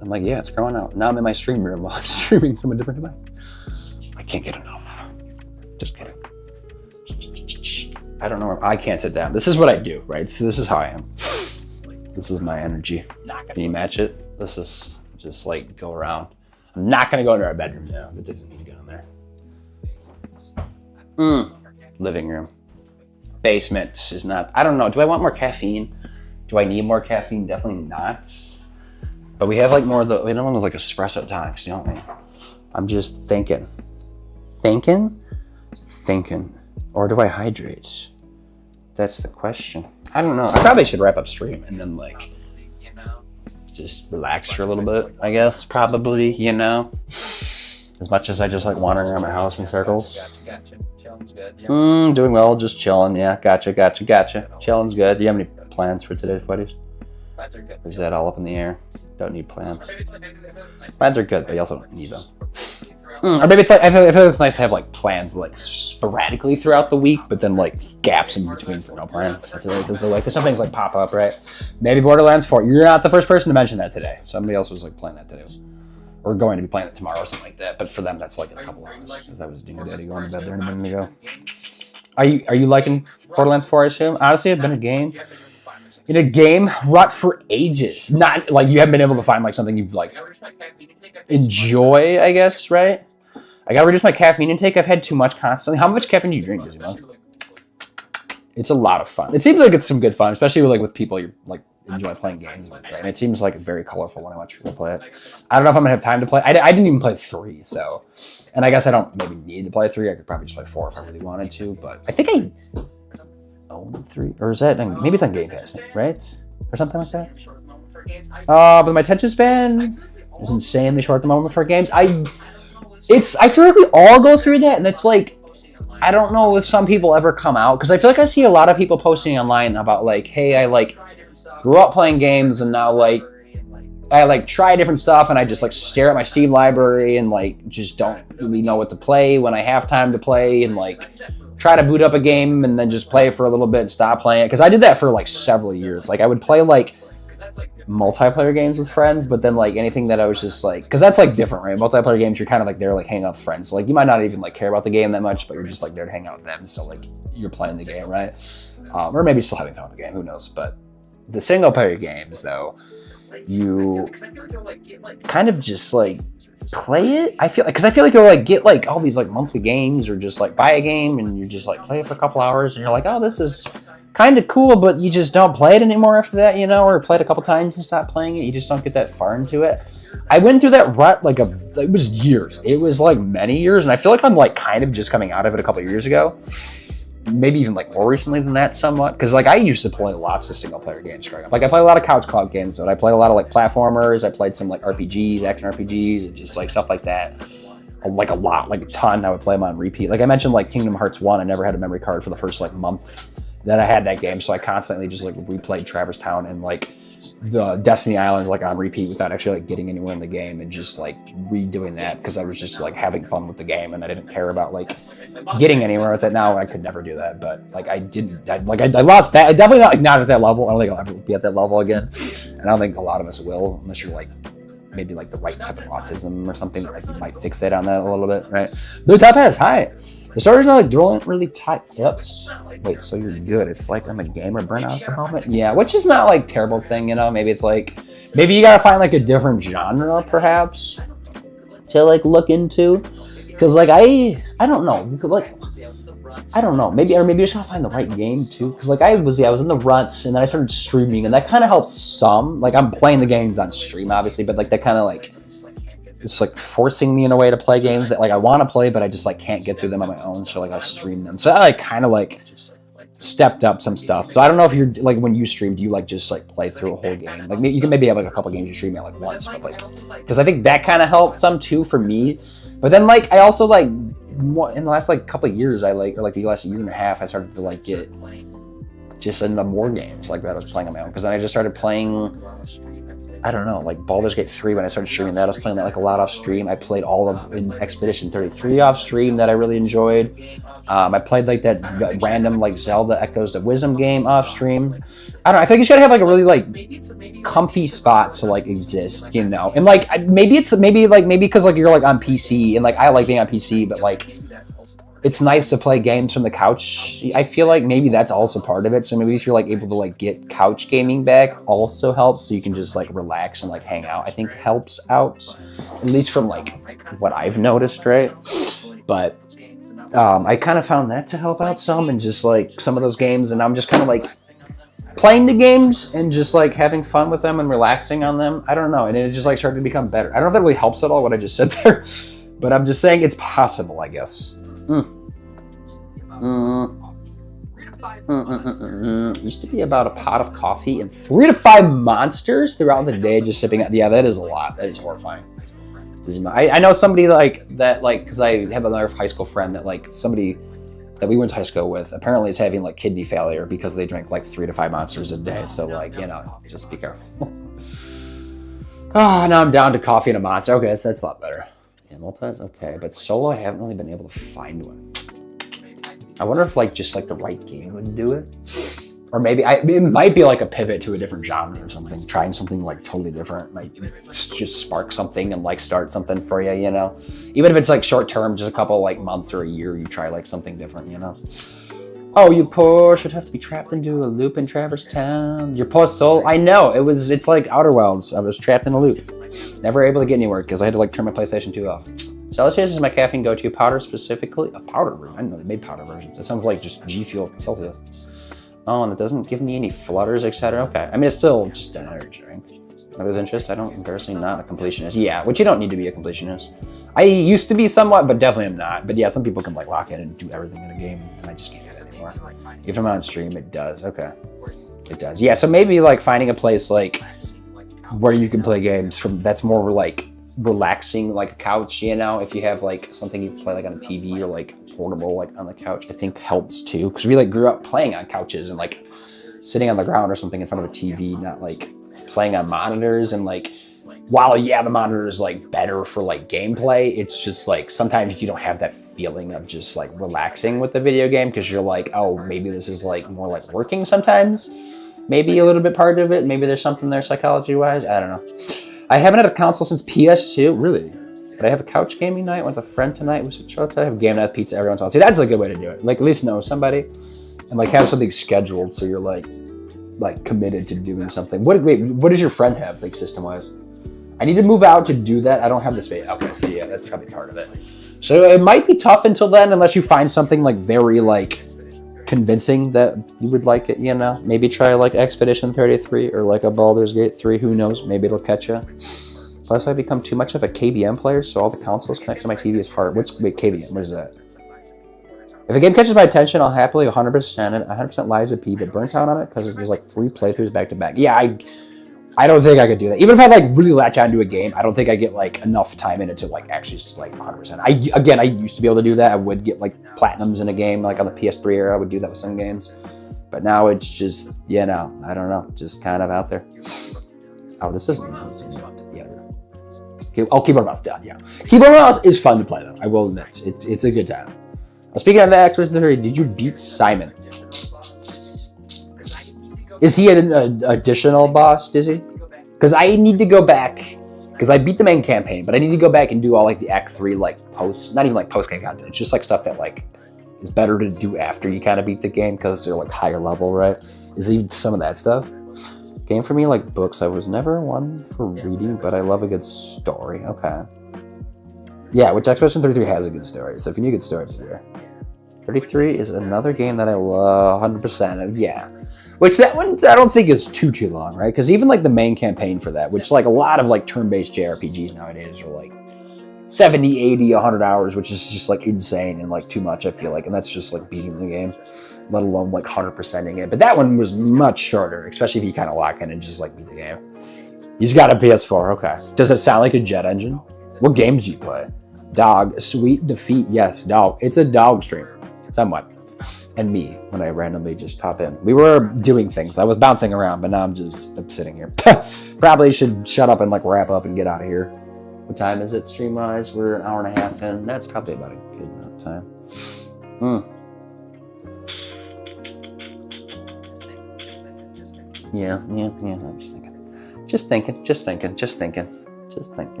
I'm like, yeah, it's growing out. Now I'm in my stream room while I'm streaming from a different device. I can't get enough. Just kidding. I don't know. I can't sit down. This is what I do, right? So this is how I am. This is my energy. Can you match it? This is just like go around. I'm not gonna go into our bedroom now. It doesn't need to go in there. Living room. Basement is not. I don't know. Do I want more caffeine? Do I need more caffeine? Definitely not. But we have like more of the. We don't want like espresso tonics, don't we? I'm just thinking. Or do I hydrate? That's the question. I don't know. I probably should wrap up stream and then like just relax for a little bit, I guess, probably, you know. As much as I just like wandering around my house in circles. Chilling's good. Yeah. Doing well, just chilling. Yeah, gotcha. Chilling's good. Do you have any plans for today's buddies? Plans are good. Or is that all up in the air? Don't need plans. Plans are good, but you also don't need them. Or maybe it's like I feel it's nice to have like plans like sporadically throughout the week, but then like gaps in between for no plans. I feel like because some things like pop up, right? Maybe Borderlands 4. You're not the first person to mention that today. Somebody else was like playing that today, or going to be playing it tomorrow or something like that. But for them, that's like in a couple hours. Because that was Dingo Daddy going to bed there a minute ago. Are you liking Borderlands 4? I assume. Honestly, it's been a game. In a game rut for ages. Not like you haven't been able to find like something you've like enjoy, I guess, right? I gotta reduce my caffeine intake. I've had too much constantly. How much caffeine do you drink, Gizmo? It's a lot of fun. It seems like it's some good fun, especially with people you like enjoy playing games with, right? And it seems like very colorful when I watch people play it. I don't know if I'm gonna have time to play. I didn't even play 3, so, and I guess I don't maybe need to play 3. I could probably just play 4 if I really wanted to. But I think I own 3, or is that maybe it's on Game Pass, right? Or something like that. But my attention span is insanely short at the moment for games. I feel like we all go through that, and it's like, I don't know if some people ever come out, because I feel like I see a lot of people posting online about like, hey, I like grew up playing games, and now like I like try different stuff, and I just like stare at my Steam library and like just don't really know what to play when I have time to play, and like try to boot up a game and then just play it for a little bit and stop playing it. Because I did that for like several years. Like I would play like multiplayer games with friends, but then like anything that I was just like, because that's like different, right? Multiplayer games, you're kind of like there like hanging out with friends, so like you might not even like care about the game that much, but you're just like there to hang out with them, so like you're playing the game, right? Or maybe still having fun with the game, who knows. But the single player games though, you kind of just like play it. I feel like you'll like get like all these like monthly games, or just like buy a game and you just like play it for a couple hours and you're like, oh, this is kind of cool, but you just don't play it anymore after that, you know, or play it a couple times and stop playing it. You just don't get that far into it. I went through that rut like it was years. It was like many years, and I feel like I'm like kind of just coming out of it a couple of years ago. Maybe even like more recently than that somewhat, because like I used to play lots of single player games growing up. Like I played a lot of couch co-op games, but I played a lot of like platformers. I played some like RPGs, action RPGs, and just like stuff like that. Like a lot, like a ton. I would play them on repeat. Like I mentioned, like Kingdom Hearts 1, I never had a memory card for the first like month that I had that game, so I constantly just like replayed Traverse Town and like the Destiny Islands like on repeat without actually like getting anywhere in the game, and just like redoing that because I was just like having fun with the game and I didn't care about like getting anywhere with it. Now I could never do that, but like I lost that. I definitely not at that level. I don't think I'll ever be at that level again, and I don't think a lot of us will, unless you're like maybe like the right type of autism or something. Like you might fixate on that a little bit, right? Blue Top has hi. The story's not like don't really tight. Oops. Wait, so you're good. It's like I'm a gamer burnout at the moment. Yeah, which is not like terrible thing, you know. Maybe it's like maybe you gotta find like a different genre perhaps to like look into. Because like I don't know. Like I don't know. Maybe you just gotta find the right game too. Because like I was in the ruts, and then I started streaming, and that kind of helped some. Like I'm playing the games on stream, obviously, but like that kind of like it's like forcing me in a way to play games that like I want to play, but I just like can't get through them on my own. So like I stream them. So I like kind of like stepped up some stuff. So I don't know if you're like when you stream, do you like just like play through a whole game? Like you can maybe have like a couple games you stream at like once, but like because I think that kind of helps some too for me. But then like I also like in the last like couple of years, or like the last year and a half, I started to like get just into more games like that I was playing on my own. Because then I just started playing, I don't know, like Baldur's Gate 3 when I started streaming that. I was playing that like a lot off stream. I played all of Expedition 33 off stream that I really enjoyed. I played like that random like Zelda Echoes of Wisdom game off stream. I don't know. I feel like you should have like a really like comfy spot to like exist, you know. And like maybe because like you're like on PC and like I like being on PC, but like it's nice to play games from the couch. I feel like maybe that's also part of it. So maybe if you're like able to like get couch gaming back also helps, so you can just like relax and like hang out. I think helps out, at least from like what I've noticed, right? But I kind of found that to help out some, and just like some of those games, and I'm just kind of like playing the games and just like having fun with them and relaxing on them. I don't know, and it just like started to become better. I don't know if that really helps at all what I just said there, but I'm just saying it's possible, I guess. Used to be about a pot of coffee and 3 to 5 monsters throughout the day just sipping. Yeah, that is a lot. That is horrifying. I know somebody like that, like, because I have another high school friend that like somebody that we went to high school with apparently is having like kidney failure because they drink like 3 to 5 monsters a day. So like, you know, just be careful. Oh, now I'm down to coffee and a monster. Okay, so that's a lot better. Yeah, multis, okay, but solo I haven't really been able to find one. I wonder if like just like the right game would do it, or maybe it might be like a pivot to a different genre or something. Trying something like totally different might just spark something and like start something for you, you know. Even if it's like short term, just a couple like months or a year, you try like something different, you know. Oh, you poor should have to be trapped into a loop in Traverse Town. Your poor soul. I know it's like Outer Worlds. I was trapped in a loop, never able to get anywhere because I had to like turn my PlayStation 2 off. Celsius is my caffeine go-to. Powder specifically. A powder version. I didn't know they made powder versions. It sounds like just G Fuel Celsius. Oh, and it doesn't give me any flutters, etc. Okay. I mean, it's still just an energy drink. Others interest, I don't, embarrassingly not a completionist. Yeah, which you don't need to be a completionist. I used to be somewhat, but definitely am not. But yeah, some people can like lock in and do everything in a game, and I just can't do it anymore. If I'm on stream, it does. Okay. It does. Yeah, so maybe like finding a place like where you can play games from that's more like relaxing, like a couch, you know, if you have like something you play like on a TV or like portable like on the couch, I think helps too, because we like grew up playing on couches and like sitting on the ground or something in front of a TV, not like playing on monitors. And like while yeah the monitor is like better for like gameplay, it's just like sometimes you don't have that feeling of just like relaxing with the video game because you're like, oh, maybe this is like more like working sometimes, maybe a little bit part of it, maybe there's something there psychology wise, I don't know. I haven't had a console since PS2, really. But I have a couch gaming night with a friend tonight. We should try to have game night with pizza every once in a while. See, that's a good way to do it. Like at least know somebody, and like have something scheduled so you're like committed to doing something. What does your friend have like system wise? I need to move out to do that. I don't have the space. Okay, so yeah, that's probably part of it. So it might be tough until then, unless you find something like very like convincing that you would like it, you know. Maybe try like Expedition 33 or like a Baldur's Gate 3. Who knows? Maybe it'll catch you. Plus, I become too much of a KBM player, so all the consoles connect to my TV is hard. Wait, KBM? What is that? If a game catches my attention, I'll happily 100% it. 100% Lies of P, but burnt out on it because it was like 3 playthroughs back to back. Yeah, I don't think I could do that. Even if I like really latch onto a game, I don't think I get like enough time in it to like actually just like 100%. I used to be able to do that. I would get like platinums in a game, like on the PS3 era. I would do that with some games, but now it's just, you know, I don't know, just kind of out there. Oh, this isn't. Yeah. Oh, keyboard mouse done. Yeah, keyboard mouse is fun to play though. I will admit, it's a good time. Speaking of the Expedition 3, did you beat Simon? Is he an additional boss, is he? Because I need to go back, because I beat the main campaign, but I need to go back and do all like the Act 3 like posts, not even like post-game content, it's just like stuff that like is better to do after you kind of beat the game because they're like higher level, right? Is even some of that stuff. Game for me like books, I was never one for reading, but I love a good story. Okay. Yeah, which Expedition 33 has a good story, so if you need a good story, here. 33 is another game that I love 100% of, yeah. Which that one, I don't think is too long, right? Because even like the main campaign for that, which like a lot of like turn-based JRPGs nowadays are like 70, 80, 100 hours, which is just like insane and like too much, I feel like. And that's just like beating the game, let alone like 100%ing it. But that one was much shorter, especially if you kind of lock in and just like beat the game. He's got a PS4, okay. Does it sound like a jet engine? What games do you play? Dog. Sweet defeat. Yes, dog. It's a dog stream. Somewhat. And me, when I randomly just pop in. We were doing things. I was bouncing around, but now I'm sitting here. Probably should shut up and like wrap up and get out of here. What time is it, stream-wise? We're an hour and a half in. That's probably about a good amount of time. Yeah. I'm just thinking.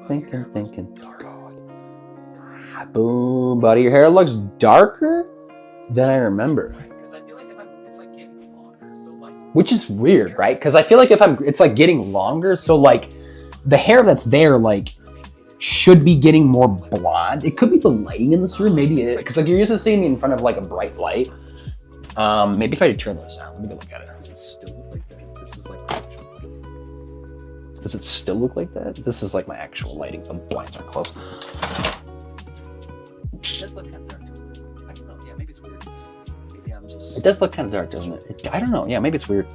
Thinking. Boom, buddy. Your hair looks darker than I remember. Which is weird, right? Because I feel like it's like getting longer. So like the hair that's there, like should be getting more blonde. It could be the lighting in this room. Maybe it, because like you're used to seeing me in front of like a bright light. Maybe if I turn this down, let me go look at it. Does it still look like that? Does it still look like that? This is like my actual lighting. The blinds aren't close. It does look kind of dark. I don't know. Yeah, maybe it's weird. Maybe I'm just. It does look kind of dark, doesn't it? I don't know. Yeah, maybe it's weird.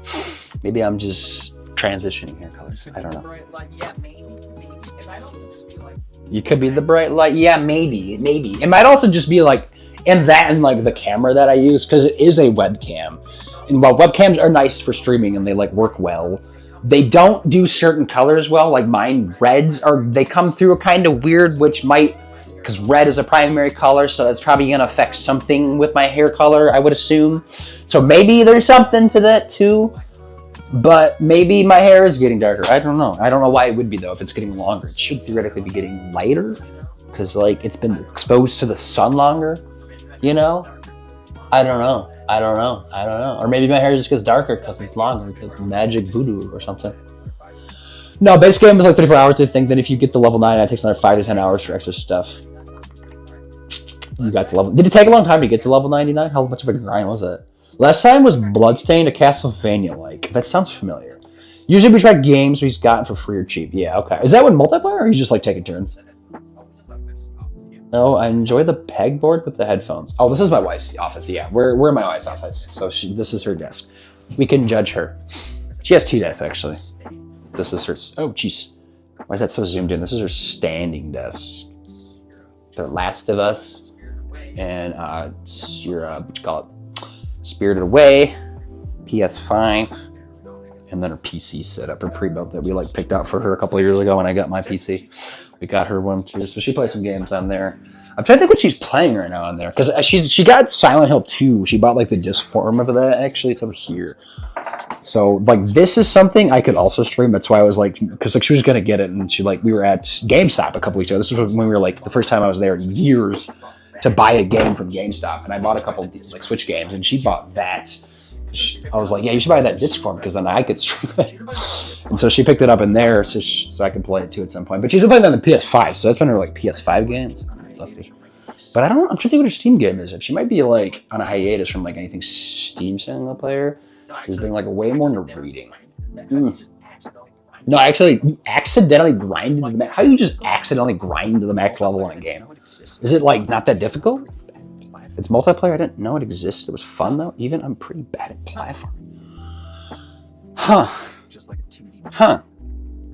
Maybe I'm just transitioning hair colors. I don't know. Yeah, maybe. It might also just be like. You could be the bright light. Yeah, maybe. It might also just be like, and like the camera that I use, because it is a webcam. And while webcams are nice for streaming and they like work well, they don't do certain colors well. Like mine, they come through a kind of weird, which might. Because red is a primary color, so that's probably going to affect something with my hair color, I would assume. So maybe there's something to that too. But maybe my hair is getting darker. I don't know. I don't know why it would be, though, if it's getting longer. It should theoretically be getting lighter. Because, like, it's been exposed to the sun longer. You know? I don't know. Or maybe my hair just gets darker because it's longer. Because magic voodoo or something. No, base game was like 34 hours. To think that if you get to level 9, it takes another 5 to 10 hours for extra stuff. You got to level. Did it take a long time to get to level 99? How much of a grind was it? Last time was Bloodstained, a Castlevania-like. That sounds familiar. Usually we try games we've gotten for free or cheap. Yeah, okay. Is that one multiplayer, or are you just like taking turns? Oh, I enjoy the pegboard with the headphones. Oh, this is my wife's office. Yeah, we're in my wife's office. So this is her desk. We can judge her. She has 2 desks, actually. This is her. Oh, jeez. Why is that so zoomed in? This is her standing desk. The Last of Us. And your what you call it? Spirited Away, PS5, and then her PC setup, her pre-built that we like picked out for her a couple of years ago when I got my PC. We got her one too, so she plays some games on there. I'm trying to think what she's playing right now on there, because she got Silent Hill 2. She bought like the disc form of that. Actually, it's over here. So like this is something I could also stream. That's why I was like, because like she was gonna get it, and we were at GameStop a couple weeks ago. This was when we were like the first time I was there in years to buy a game from GameStop, and I bought a couple of like Switch games, and she bought that. I was like, yeah, you should buy that disc form because then I could stream it. And so she picked it up in there so I can play it too at some point. But she's been playing on the PS5, so that's been her like PS5 games. But I'm trying to think what her Steam game is. She might be like on a hiatus from like anything Steam single player. She's been like way more into reading. No, I actually accidentally grinded the max. How do you just accidentally grind to the max level on a game? Is it like not that difficult? If it's multiplayer, I didn't know it existed. It was fun though. Even I'm pretty bad at platforming. Huh. Just like a 2D. Huh.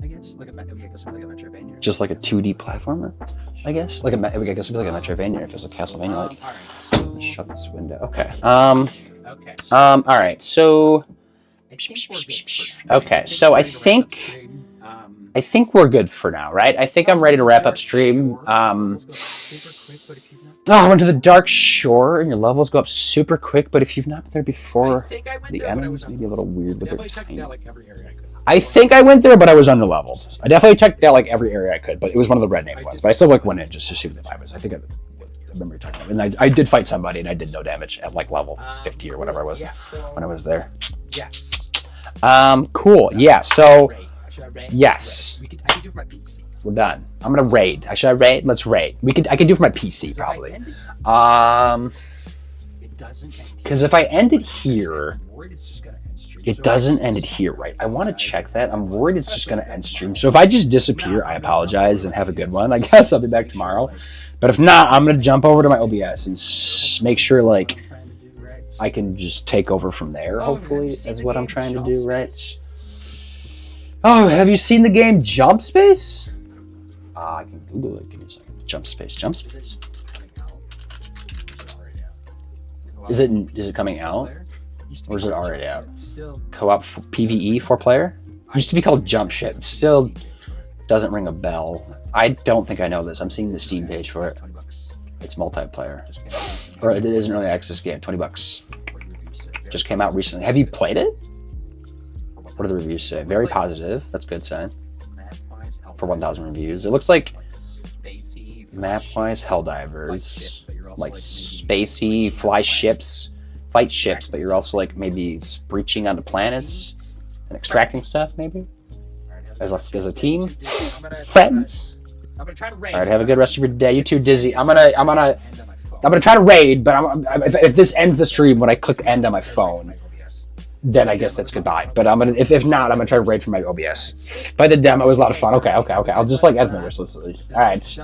I guess like a Metroidvania. Just like a 2D platformer. I guess I guess it'd be like a Metroidvania if it's a Castlevania. Like, let's shut this window. Okay. All right. So. Okay. So I think we're good for now, right? I think I'm ready to wrap up stream. I went to the Dark Shore, and your levels go up super quick, but if you've not been there before, the enemies may be a little weird with their timing. I think I went there, but I was underleveled. I definitely checked out like every area I could, but it was one of the red name ones. But I still like went in just to see what the vibe was. I think I remember talking about it. And I did fight somebody, and I did no damage at like level 50 or whatever I was when I was there. Yes. Cool. Yeah. So, yes. We're done. I'm gonna raid. Should I raid? Let's raid. I can do it for my PC probably. Because if I end it here, it doesn't end it here, right? I want to check that. I'm worried it's just gonna end stream. So if I just disappear, I apologize and have a good one. I guess I'll be back tomorrow. But if not, I'm gonna jump over to my OBS and make sure like I can just take over from there. Hopefully, is what I'm trying to do, right? Oh, have you seen the game Jump Space? I can Google it. Give me a second. Jump space. Jump space. Is it coming out? Or is it already out? Co-op PvE 4-player? Used to be called Jump Ship. Still doesn't ring a bell. I don't think I know this. I'm seeing the Steam page for it. It's multiplayer. Or it is an early access game. $20. Just came out recently. Have you played it? What do the reviews say? Very positive. That's a good sign. For 1,000 reviews. It looks like map-wise Helldivers. Like spacey, fly ships, fight ships, but you're also like maybe breaching onto planets and extracting stuff maybe? As a team? Friends? Alright, have a good rest of your day. You too, Dizzy. I'm gonna try to raid, but if this ends the stream when I click end on my phone, then I guess that's goodbye. But if not, I'm gonna try to raid from my OBS. But the demo was a lot of fun. Okay. I'll just like end the wish list. Alright.